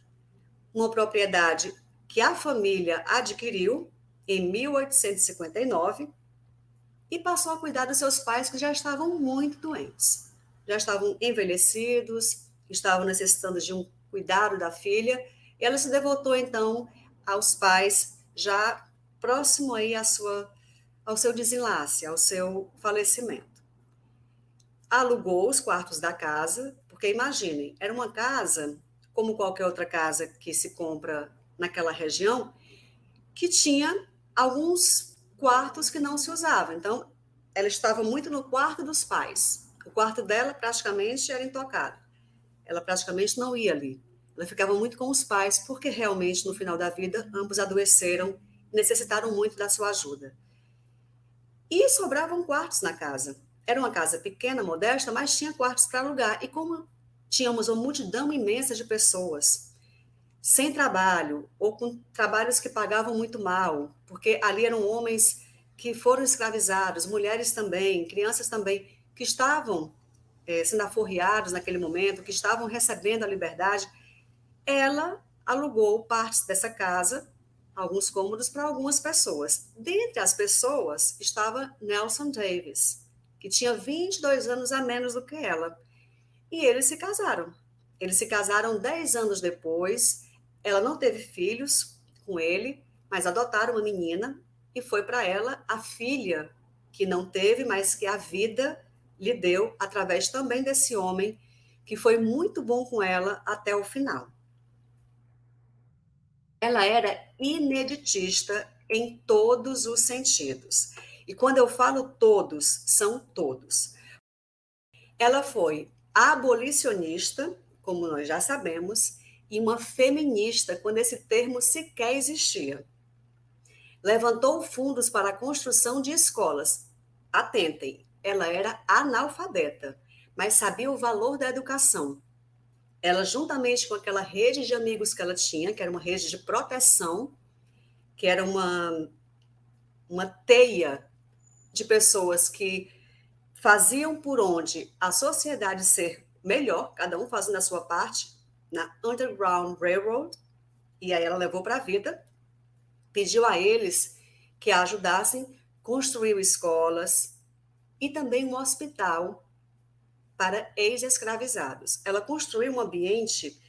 uma propriedade que a família adquiriu em 1859 e passou a cuidar dos seus pais que já estavam muito doentes, já estavam envelhecidos, estavam necessitando de um cuidado da filha, e ela se devotou então aos pais já próximo aí ao seu desenlace, ao seu falecimento. Alugou os quartos da casa, porque imaginem, era uma casa, como qualquer outra casa que se compra naquela região, que tinha alguns quartos que não se usavam. Então, ela estava muito no quarto dos pais. O quarto dela praticamente era intocado. Ela praticamente não ia ali. Ela ficava muito com os pais, porque realmente, no final da vida, ambos adoeceram e necessitaram muito da sua ajuda. E sobravam quartos na casa. Era uma casa pequena, modesta, mas tinha quartos para alugar. E como tínhamos uma multidão imensa de pessoas sem trabalho, ou com trabalhos que pagavam muito mal, porque ali eram homens que foram escravizados, mulheres também, crianças também, que estavam sendo aforreados naquele momento, que estavam recebendo a liberdade, ela alugou partes dessa casa, alguns cômodos, para algumas pessoas. Dentre as pessoas estava Nelson Davis, que tinha 22 anos a menos do que ela. E eles se casaram. Eles se casaram 10 anos depois. Ela não teve filhos com ele, mas adotaram uma menina e foi para ela a filha que não teve, mas que a vida lhe deu através também desse homem que foi muito bom com ela até o final. Ela era ineditista em todos os sentidos. E quando eu falo todos, são todos. Ela foi abolicionista, como nós já sabemos, e uma feminista, quando esse termo sequer existia. Levantou fundos para a construção de escolas. Atentem, ela era analfabeta, mas sabia o valor da educação. Ela, juntamente com aquela rede de amigos que ela tinha, que era uma rede de proteção, que era uma teia de pessoas que faziam por onde a sociedade ser melhor, cada um fazendo a sua parte, na Underground Railroad, e aí ela levou para a vida, pediu a eles que a ajudassem, construiu escolas e também um hospital para ex-escravizados. Ela construiu um ambiente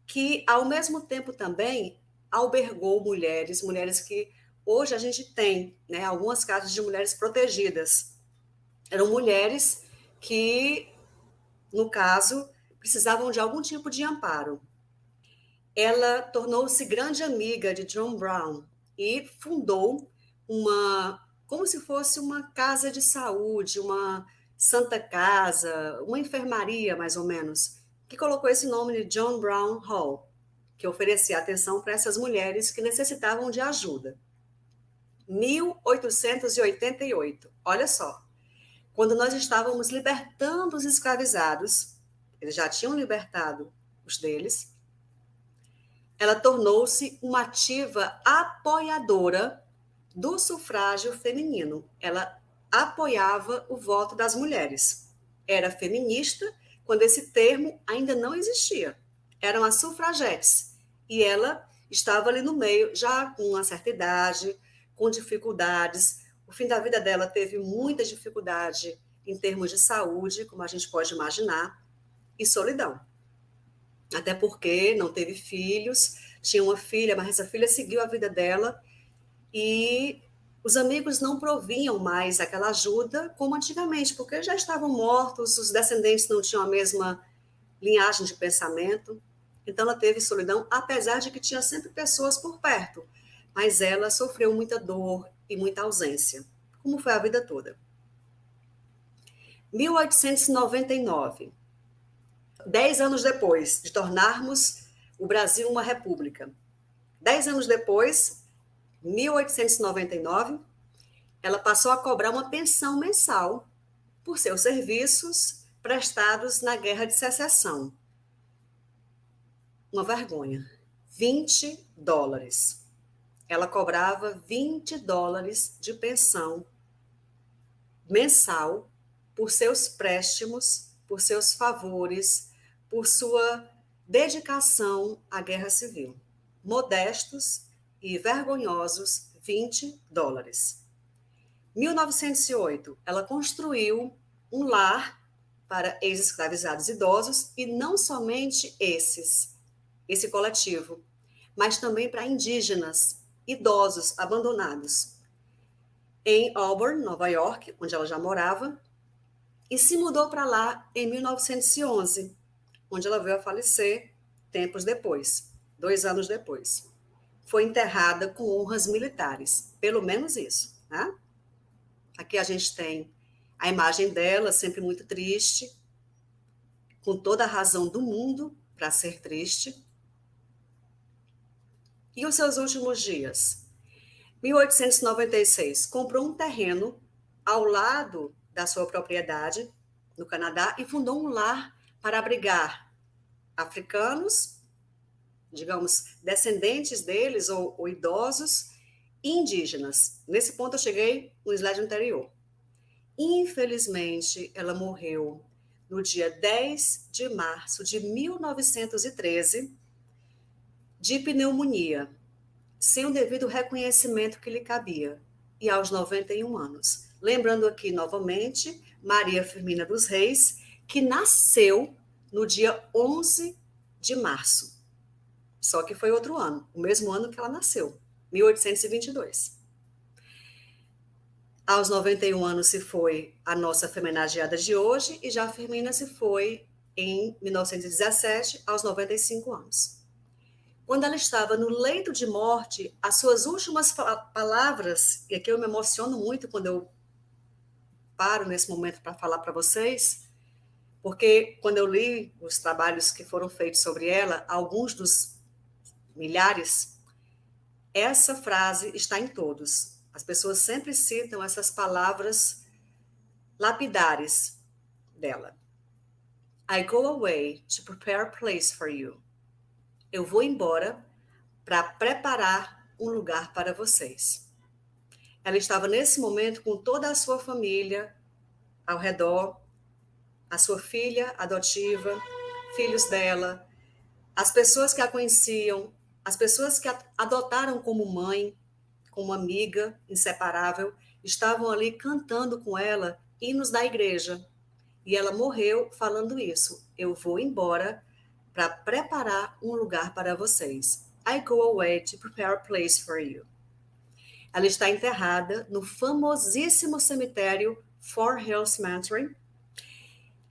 que, ao mesmo tempo, também albergou mulheres que hoje a gente tem, né, algumas casas de mulheres protegidas. Eram mulheres que, no caso, precisavam de algum tipo de amparo. Ela tornou-se grande amiga de John Brown e fundou como se fosse uma casa de saúde, uma santa casa, uma enfermaria, mais ou menos, que colocou esse nome de John Brown Hall, que oferecia atenção para essas mulheres que necessitavam de ajuda. 1888, olha só, quando nós estávamos libertando os escravizados, eles já tinham libertado os deles, ela tornou-se uma ativa apoiadora do sufrágio feminino. Ela apoiava o voto das mulheres. Era feminista quando esse termo ainda não existia. Eram as sufragetes. E ela estava ali no meio, já com uma certa idade, com dificuldades. O fim da vida dela teve muita dificuldade em termos de saúde, como a gente pode imaginar, e solidão. Até porque não teve filhos, tinha uma filha, mas essa filha seguiu a vida dela e os amigos não provinham mais aquela ajuda como antigamente, porque já estavam mortos, os descendentes não tinham a mesma linhagem de pensamento. Então ela teve solidão, apesar de que tinha sempre pessoas por perto, mas ela sofreu muita dor e muita ausência, como foi a vida toda. 1899, 10 anos depois de tornarmos o Brasil uma república. 10 anos depois, 1899, ela passou a cobrar uma pensão mensal por seus serviços prestados na Guerra de Secessão. Uma vergonha. $20. Ela cobrava $20 de pensão mensal por seus préstimos, por seus favores, por sua dedicação à guerra civil. Modestos e vergonhosos $20. 1908, ela construiu um lar para ex-escravizados idosos, e não somente esse coletivo, mas também para indígenas, idosos abandonados, em Auburn, Nova York, onde ela já morava, e se mudou para lá em 1911, onde ela veio a falecer tempos depois, 2 anos depois. Foi enterrada com honras militares, pelo menos isso, né? Aqui a gente tem a imagem dela, sempre muito triste, com toda a razão do mundo para ser triste. E os seus últimos dias? 1896, comprou um terreno ao lado da sua propriedade, no Canadá, e fundou um lar para abrigar africanos, digamos, descendentes deles ou idosos, e indígenas. Nesse ponto eu cheguei no slide anterior. Infelizmente, ela morreu no dia 10 de março de 1913 de pneumonia, sem o devido reconhecimento que lhe cabia, e aos 91 anos. Lembrando aqui novamente, Maria Firmina dos Reis, que nasceu no dia 11 de março. Só que foi outro ano, o mesmo ano que ela nasceu, 1822. Aos 91 anos se foi a nossa homenageada de hoje, e já a Firmina se foi em 1917, aos 95 anos. Quando ela estava no leito de morte, as suas últimas palavras, e aqui eu me emociono muito quando eu paro nesse momento para falar para vocês, porque quando eu li os trabalhos que foram feitos sobre ela, alguns dos milhares, essa frase está em todos. As pessoas sempre citam essas palavras lapidares dela. I go away to prepare a place for you. Eu vou embora para preparar um lugar para vocês. Ela estava nesse momento com toda a sua família ao redor, a sua filha adotiva, filhos dela, as pessoas que a conheciam, as pessoas que a adotaram como mãe, como amiga inseparável, estavam ali cantando com ela hinos da igreja. E ela morreu falando isso. Eu vou embora para preparar um lugar para vocês. I go away to prepare a place for you. Ela está enterrada no famosíssimo cemitério Fort Hill Cemetery,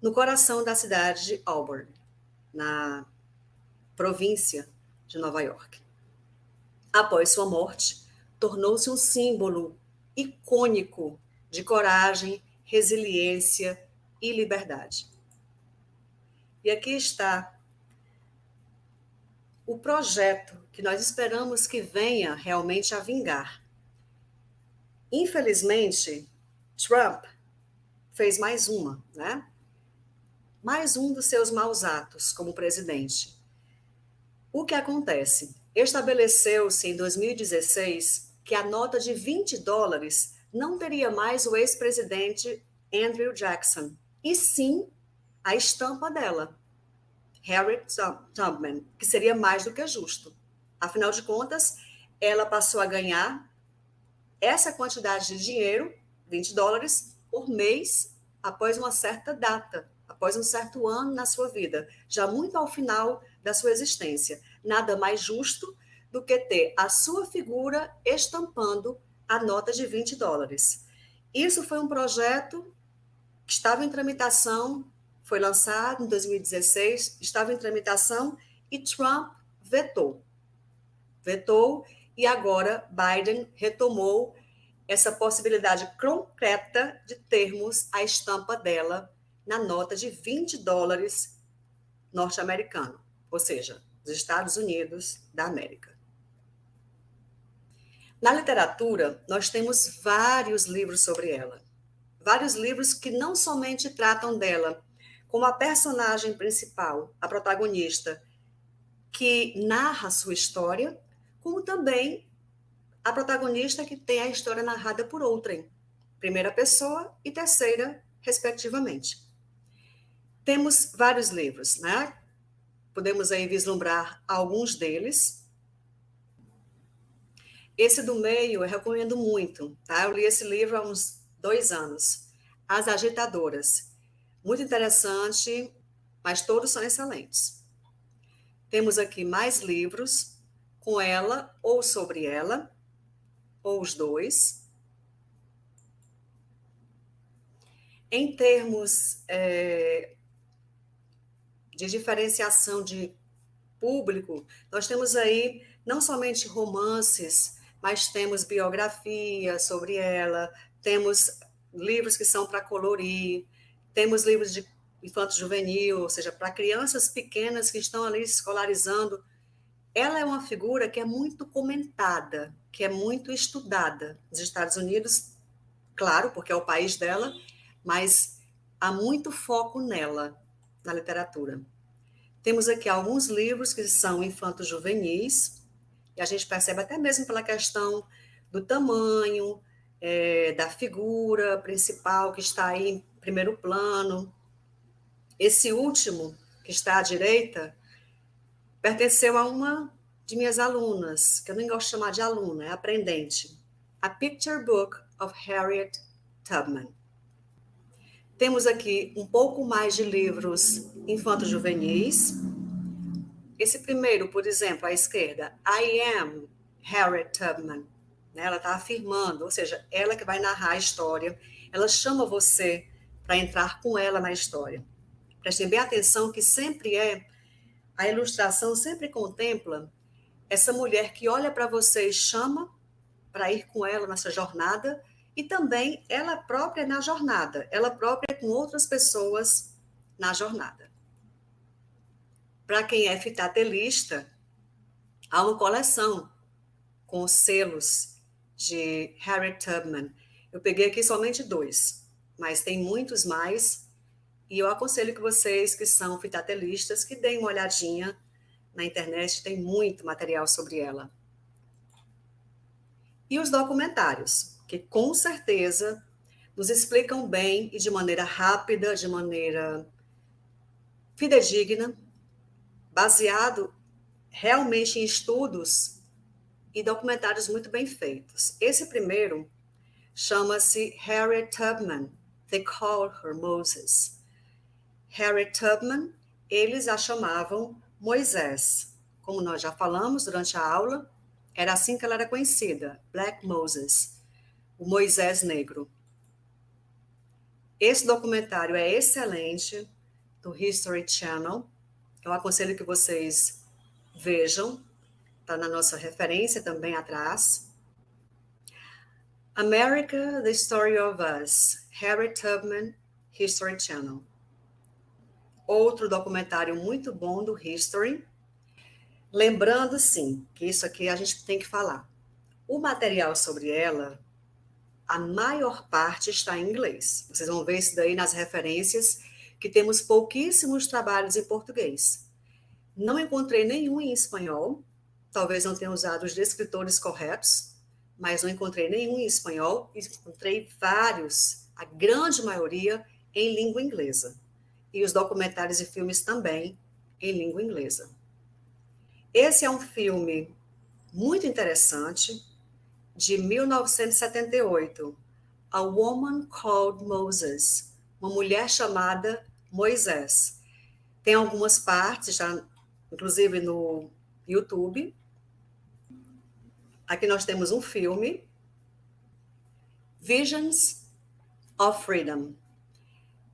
no coração da cidade de Auburn, na província de Nova York. Após sua morte, tornou-se um símbolo icônico de coragem, resiliência e liberdade. E aqui está o projeto que nós esperamos que venha realmente a vingar. Infelizmente, Trump fez mais uma, né? Mais um dos seus maus atos como presidente. O que acontece? Estabeleceu-se em 2016 que a nota de $20 não teria mais o ex-presidente Andrew Jackson, e sim a estampa dela, Harriet Tubman, que seria mais do que justo. Afinal de contas, ela passou a ganhar essa quantidade de dinheiro, $20, por mês, após uma certa data, após um certo ano na sua vida, já muito ao final da sua existência. Nada mais justo do que ter a sua figura estampando a nota de $20. Isso foi um projeto que estava em tramitação, foi lançado em 2016, estava em tramitação e Trump vetou. Vetou e agora Biden retomou essa possibilidade concreta de termos a estampa dela na nota de $20 norte-americano, ou seja, dos Estados Unidos da América. Na literatura, nós temos vários livros sobre ela. Vários livros que não somente tratam dela como a personagem principal, a protagonista, que narra sua história, como também a protagonista que tem a história narrada por outrem, primeira pessoa e terceira, respectivamente. Temos vários livros, né? Podemos aí vislumbrar alguns deles. Esse do meio eu recomendo muito, tá? Eu li esse livro há uns 2 anos, As Agitadoras. Muito interessante, mas todos são excelentes. Temos aqui mais livros com ela ou sobre ela, ou os dois. Em termos de diferenciação de público, nós temos aí não somente romances, mas temos biografias sobre ela, temos livros que são para colorir, temos livros de infanto-juvenil, ou seja, para crianças pequenas que estão ali escolarizando. Ela é uma figura que é muito comentada, que é muito estudada nos Estados Unidos, claro, porque é o país dela, mas há muito foco nela, na literatura. Temos aqui alguns livros que são infanto-juvenis, e a gente percebe até mesmo pela questão do tamanho, da figura principal que está aí em primeiro plano. Esse último, que está à direita, pertenceu a uma de minhas alunas, que eu nem gosto de chamar de aluna, é aprendente. A Picture Book of Harriet Tubman. Temos aqui um pouco mais de livros infanto-juvenis. Esse primeiro, por exemplo, à esquerda, I Am Harriet Tubman. Ela está afirmando, ou seja, ela que vai narrar a história, ela chama você para entrar com ela na história. Prestem bem atenção que sempre a ilustração sempre contempla essa mulher que olha para você e chama para ir com ela nessa jornada, e também ela própria na jornada, ela própria com outras pessoas na jornada. Para quem é filatelista, há uma coleção com os selos de Harriet Tubman. Eu peguei aqui somente 2, mas tem muitos mais, e eu aconselho que vocês que são filatelistas que deem uma olhadinha na internet, tem muito material sobre ela. E os documentários, que com certeza nos explicam bem e de maneira rápida, de maneira fidedigna, baseado realmente em estudos e documentários muito bem feitos. Esse primeiro chama-se Harriet Tubman, They Call Her Moses. Harriet Tubman, eles a chamavam Moisés. Como nós já falamos durante a aula, era assim que ela era conhecida, Black Moses, o Moisés negro. Esse documentário é excelente, do History Channel. Eu aconselho que vocês vejam, está na nossa referência também atrás. America, The Story of Us, Harriet Tubman, History Channel. Outro documentário muito bom do History. Lembrando, sim, que isso aqui a gente tem que falar. O material sobre ela, a maior parte está em inglês. Vocês vão ver isso daí nas referências, que temos pouquíssimos trabalhos em português. Não encontrei nenhum em espanhol, talvez não tenha usado os descritores corretos, mas não encontrei nenhum em espanhol, encontrei vários, a grande maioria, em língua inglesa. E os documentários e filmes também em língua inglesa. Esse é um filme muito interessante, de 1978, A Woman Called Moses, uma mulher chamada Moisés. Tem algumas partes, já, inclusive no YouTube. Aqui nós temos um filme, Visions of Freedom.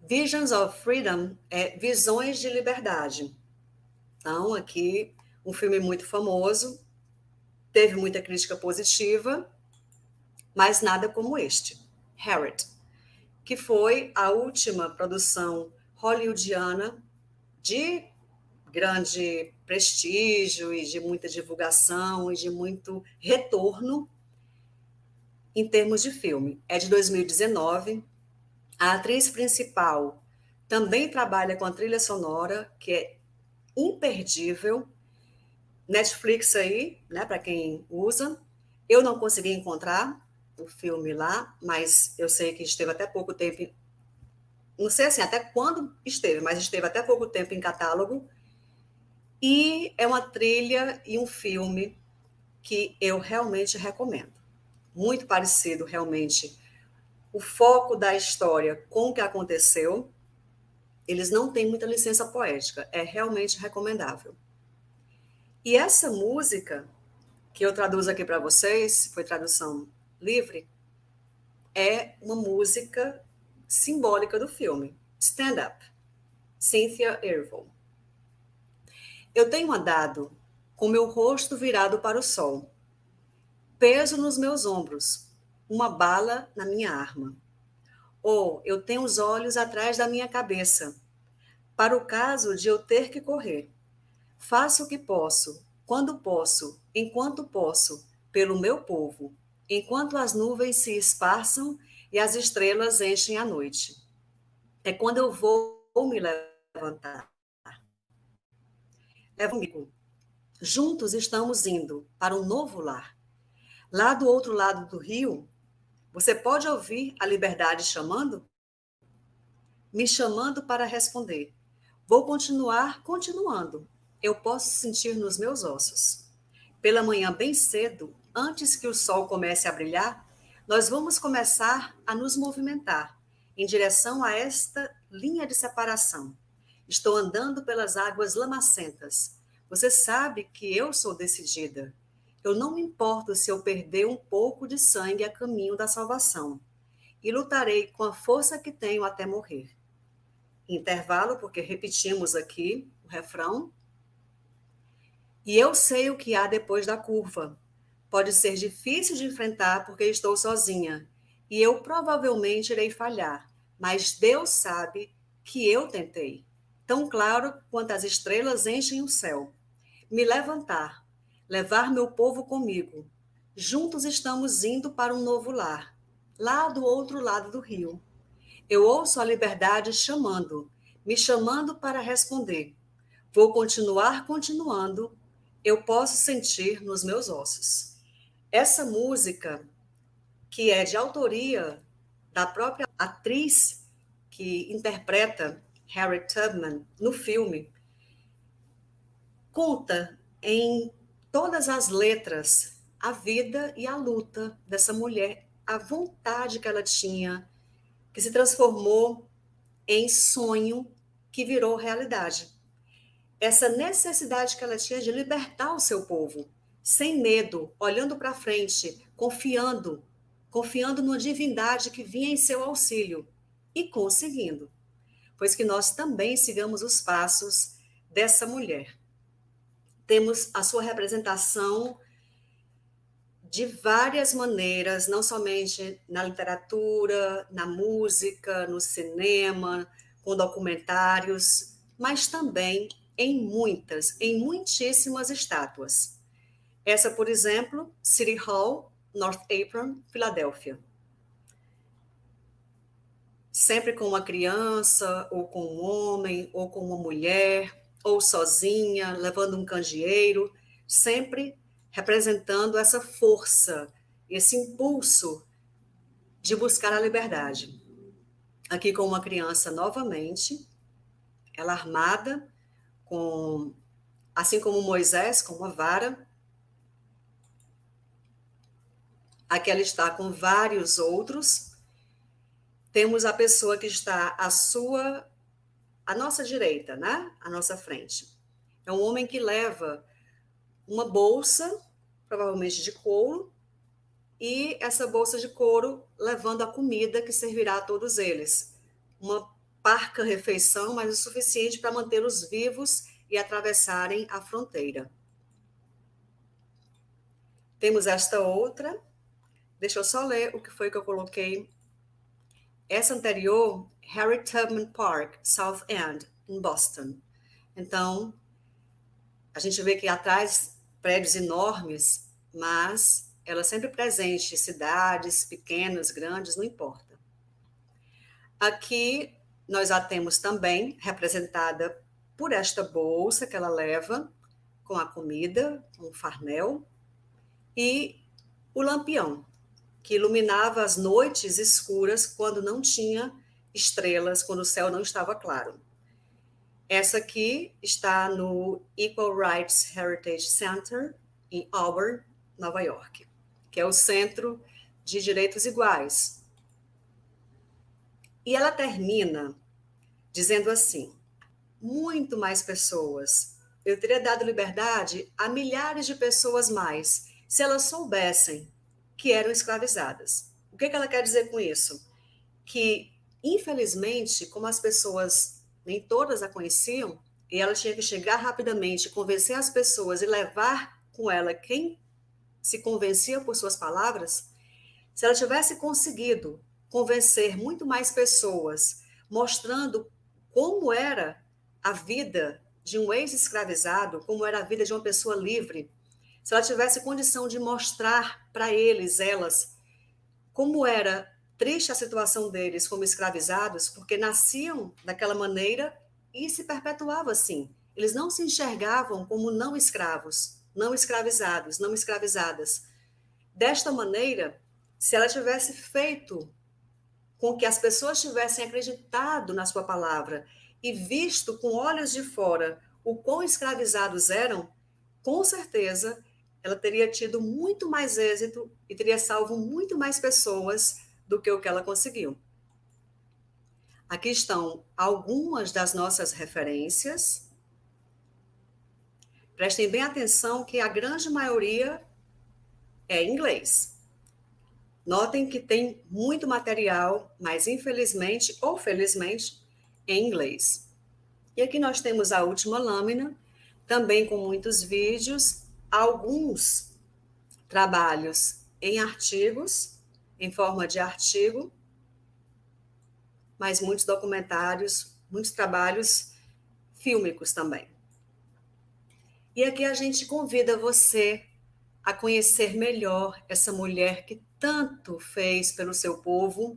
Visions of Freedom é Visões de Liberdade. Então, aqui, um filme muito famoso, teve muita crítica positiva, mas nada como este, Harriet, que foi a última produção hollywoodiana de grande prestígio e de muita divulgação e de muito retorno em termos de filme. É de 2019. A atriz principal também trabalha com a trilha sonora, que é imperdível. Netflix aí, né, para quem usa. Eu não consegui encontrar o filme lá, mas eu sei que esteve até pouco tempo, não sei assim até quando esteve, mas esteve até pouco tempo em catálogo. E é uma trilha e um filme que eu realmente recomendo. Muito parecido, realmente, o foco da história com o que aconteceu. Eles não têm muita licença poética, é realmente recomendável. E essa música, que eu traduzo aqui para vocês, foi tradução livre, é uma música simbólica do filme, Stand Up, Cynthia Erivo. Eu tenho andado com meu rosto virado para o sol, peso nos meus ombros, uma bala na minha arma. Ou eu tenho os olhos atrás da minha cabeça, para o caso de eu ter que correr. Faço o que posso, quando posso, enquanto posso, pelo meu povo, enquanto as nuvens se esparçam e as estrelas enchem a noite. É quando eu vou me levantar. É comigo. Juntos estamos indo para um novo lar. Lá do outro lado do rio, você pode ouvir a liberdade chamando? Me chamando para responder. Vou continuar continuando. Eu posso sentir nos meus ossos. Pela manhã bem cedo, antes que o sol comece a brilhar, nós vamos começar a nos movimentar em direção a esta linha de separação. Estou andando pelas águas lamacentas. Você sabe que eu sou decidida. Eu não me importo se eu perder um pouco de sangue a caminho da salvação. E lutarei com a força que tenho até morrer. Intervalo, porque repetimos aqui o refrão. E eu sei o que há depois da curva. Pode ser difícil de enfrentar porque estou sozinha. E eu provavelmente irei falhar. Mas Deus sabe que eu tentei. Tão claro quanto as estrelas enchem o céu. Me levantar, levar meu povo comigo. Juntos estamos indo para um novo lar, lá do outro lado do rio. Eu ouço a liberdade chamando, me chamando para responder. Vou continuar continuando, eu posso sentir nos meus ossos. Essa música, que é de autoria da própria atriz que interpreta Harriet Tubman no filme, conta em todas as letras a vida e a luta dessa mulher, a vontade que ela tinha, que se transformou em sonho, que virou realidade. Essa necessidade que ela tinha de libertar o seu povo, sem medo, olhando para frente, confiando numa divindade que vinha em seu auxílio e conseguindo. Pois que nós também sigamos os passos dessa mulher. Temos a sua representação de várias maneiras, não somente na literatura, na música, no cinema, com documentários, mas também em muitíssimas estátuas. Essa, por exemplo, City Hall, North Apron, Filadélfia. sempre com uma criança, ou com um homem, ou com uma mulher, ou sozinha, levando um candeeiro, sempre representando essa força, esse impulso de buscar a liberdade. Aqui com uma criança novamente, ela armada com, assim como Moisés, com uma vara. Aqui ela está com vários outros. Temos a pessoa que está à nossa direita, né? À nossa frente. É um homem que leva uma bolsa, provavelmente de couro, e essa bolsa de couro levando a comida que servirá a todos eles. Uma parca refeição, mas o suficiente para mantê-los vivos e atravessarem a fronteira. Temos esta outra. Deixa eu só ler o que foi que eu coloquei. Essa anterior, Harriet Tubman Park, South End, em Boston. Então, a gente vê que atrás prédios enormes, mas ela sempre presente, cidades pequenas, grandes, não importa. Aqui nós a temos também representada por esta bolsa que ela leva, com a comida, um farnel, e o lampião, que iluminava as noites escuras quando não tinha estrelas, quando o céu não estava claro. Essa aqui está no Equal Rights Heritage Center, em Auburn, Nova York, que é o Centro de Direitos Iguais. E ela termina dizendo assim: muito mais pessoas. Eu teria dado liberdade a milhares de pessoas mais, se elas soubessem que eram escravizadas. O que ela quer dizer com isso? Que, infelizmente, como as pessoas, nem todas a conheciam, e ela tinha que chegar rapidamente, convencer as pessoas e levar com ela quem se convencia por suas palavras, se ela tivesse conseguido convencer muito mais pessoas, mostrando como era a vida de um ex-escravizado, como era a vida de uma pessoa livre, se ela tivesse condição de mostrar para eles, elas, como era triste a situação deles como escravizados, porque nasciam daquela maneira e se perpetuava assim. Eles não se enxergavam como não escravos, não escravizados, não escravizadas. Desta maneira, se ela tivesse feito com que as pessoas tivessem acreditado na sua palavra e visto com olhos de fora o quão escravizados eram, com certeza ela teria tido muito mais êxito e teria salvo muito mais pessoas do que o que ela conseguiu. Aqui estão algumas das nossas referências. Prestem bem atenção que a grande maioria é em inglês. Notem que tem muito material, mas infelizmente ou felizmente, em inglês. E aqui nós temos a última lâmina, também com muitos vídeos, alguns trabalhos em artigos, em forma de artigo, mas muitos documentários, muitos trabalhos fílmicos também. E aqui a gente convida você a conhecer melhor essa mulher que tanto fez pelo seu povo,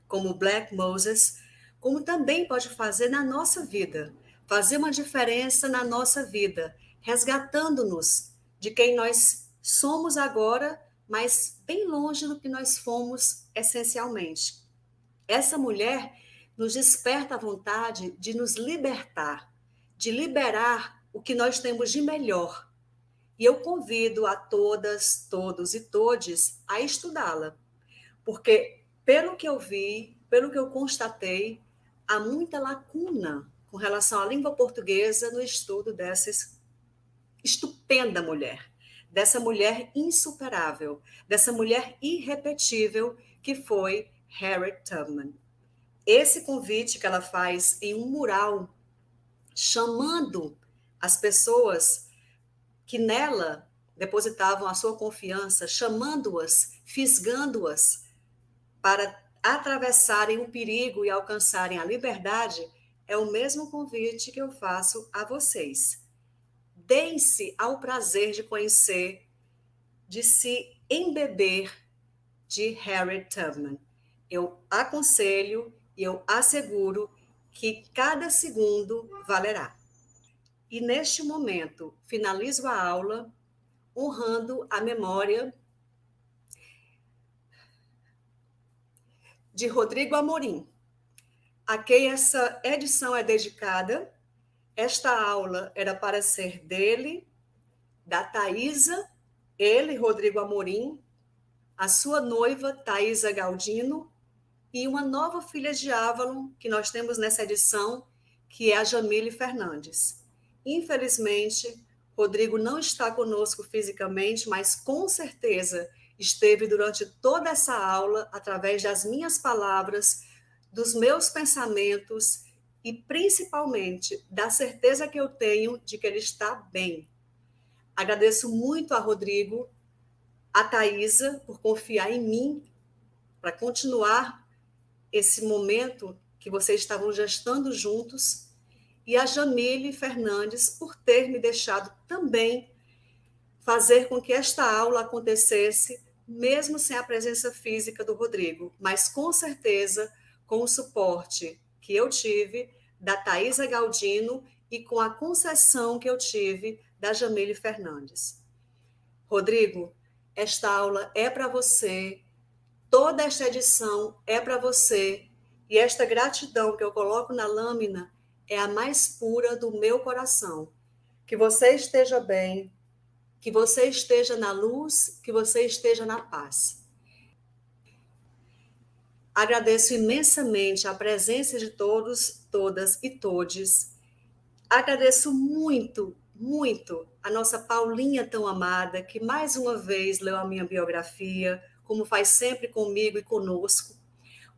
como Black Moses, como também pode fazer na nossa vida, fazer uma diferença na nossa vida, resgatando-nos de quem nós somos agora, mas bem longe do que nós fomos essencialmente. Essa mulher nos desperta a vontade de nos libertar, de liberar o que nós temos de melhor. E eu convido a todas, todos e todes a estudá-la, porque pelo que eu vi, pelo que eu constatei, há muita lacuna com relação à língua portuguesa no estudo dessa estupenda mulher, dessa mulher insuperável, dessa mulher irrepetível que foi Harriet Tubman. Esse convite que ela faz em um mural, chamando as pessoas que nela depositavam a sua confiança, chamando-as, fisgando-as para atravessarem o perigo e alcançarem a liberdade, é o mesmo convite que eu faço a vocês. Deem-se ao prazer de conhecer, de se embeber de Harriet Tubman. Eu aconselho e eu asseguro que cada segundo valerá. E neste momento, finalizo a aula honrando a memória de Rodrigo Amorim, a quem essa edição é dedicada. Esta aula era para ser dele, da Thaisa, ele, Rodrigo Amorim, a sua noiva, Thaisa Galdino, e uma nova filha de Avalon, que nós temos nessa edição, que é a Jamile Fernandes. Infelizmente, Rodrigo não está conosco fisicamente, mas com certeza esteve durante toda essa aula, através das minhas palavras, dos meus pensamentos e, principalmente, da certeza que eu tenho de que ele está bem. Agradeço muito a Rodrigo, a Thaisa, por confiar em mim para continuar esse momento que vocês estavam gestando juntos, e a Jamile Fernandes por ter me deixado também fazer com que esta aula acontecesse, mesmo sem a presença física do Rodrigo, mas com certeza com o suporte que eu tive da Thaisa Galdino e com a concessão que eu tive da Jamile Fernandes. Rodrigo, esta aula é para você, toda esta edição é para você, e esta gratidão que eu coloco na lâmina é a mais pura do meu coração. Que você esteja bem, que você esteja na luz, que você esteja na paz. Agradeço imensamente a presença de todos, todas e todes. Agradeço muito, muito a nossa Paulinha tão amada, que mais uma vez leu a minha biografia, como faz sempre comigo e conosco.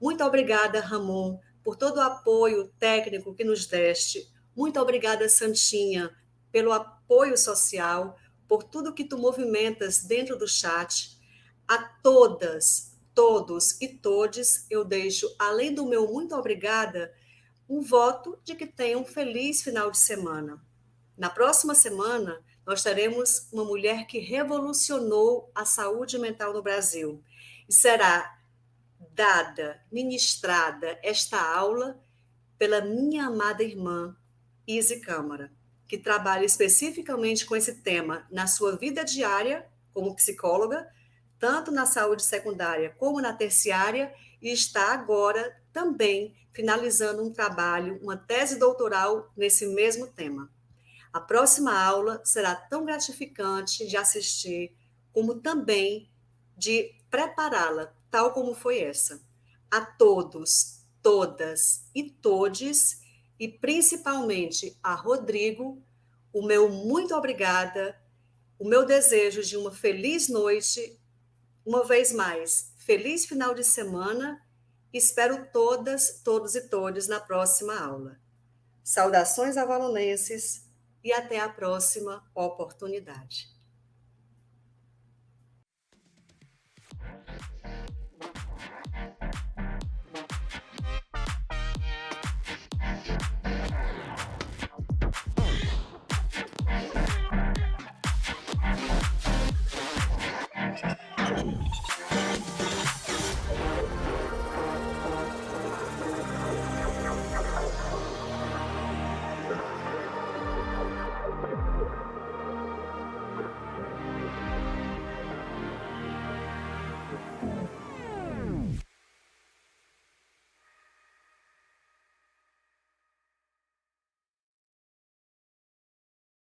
Muito obrigada, Ramon, por todo o apoio técnico que nos deste. Muito obrigada, Santinha, pelo apoio social, por tudo que tu movimentas dentro do chat. A todas, todos e todes, eu deixo, além do meu muito obrigada, um voto de que tenham um feliz final de semana. Na próxima semana, nós teremos uma mulher que revolucionou a saúde mental no Brasil. E será dada, ministrada esta aula pela minha amada irmã, Izzy Câmara, que trabalha especificamente com esse tema na sua vida diária como psicóloga, tanto na saúde secundária como na terciária, e está agora também finalizando um trabalho, uma tese doutoral nesse mesmo tema. A próxima aula será tão gratificante de assistir, como também de prepará-la, tal como foi essa. A todos, todas e todes, e principalmente a Rodrigo, o meu muito obrigada, o meu desejo de uma feliz noite, uma vez mais, feliz final de semana, espero todas, todos e todes na próxima aula. Saudações avalonenses e até a próxima oportunidade.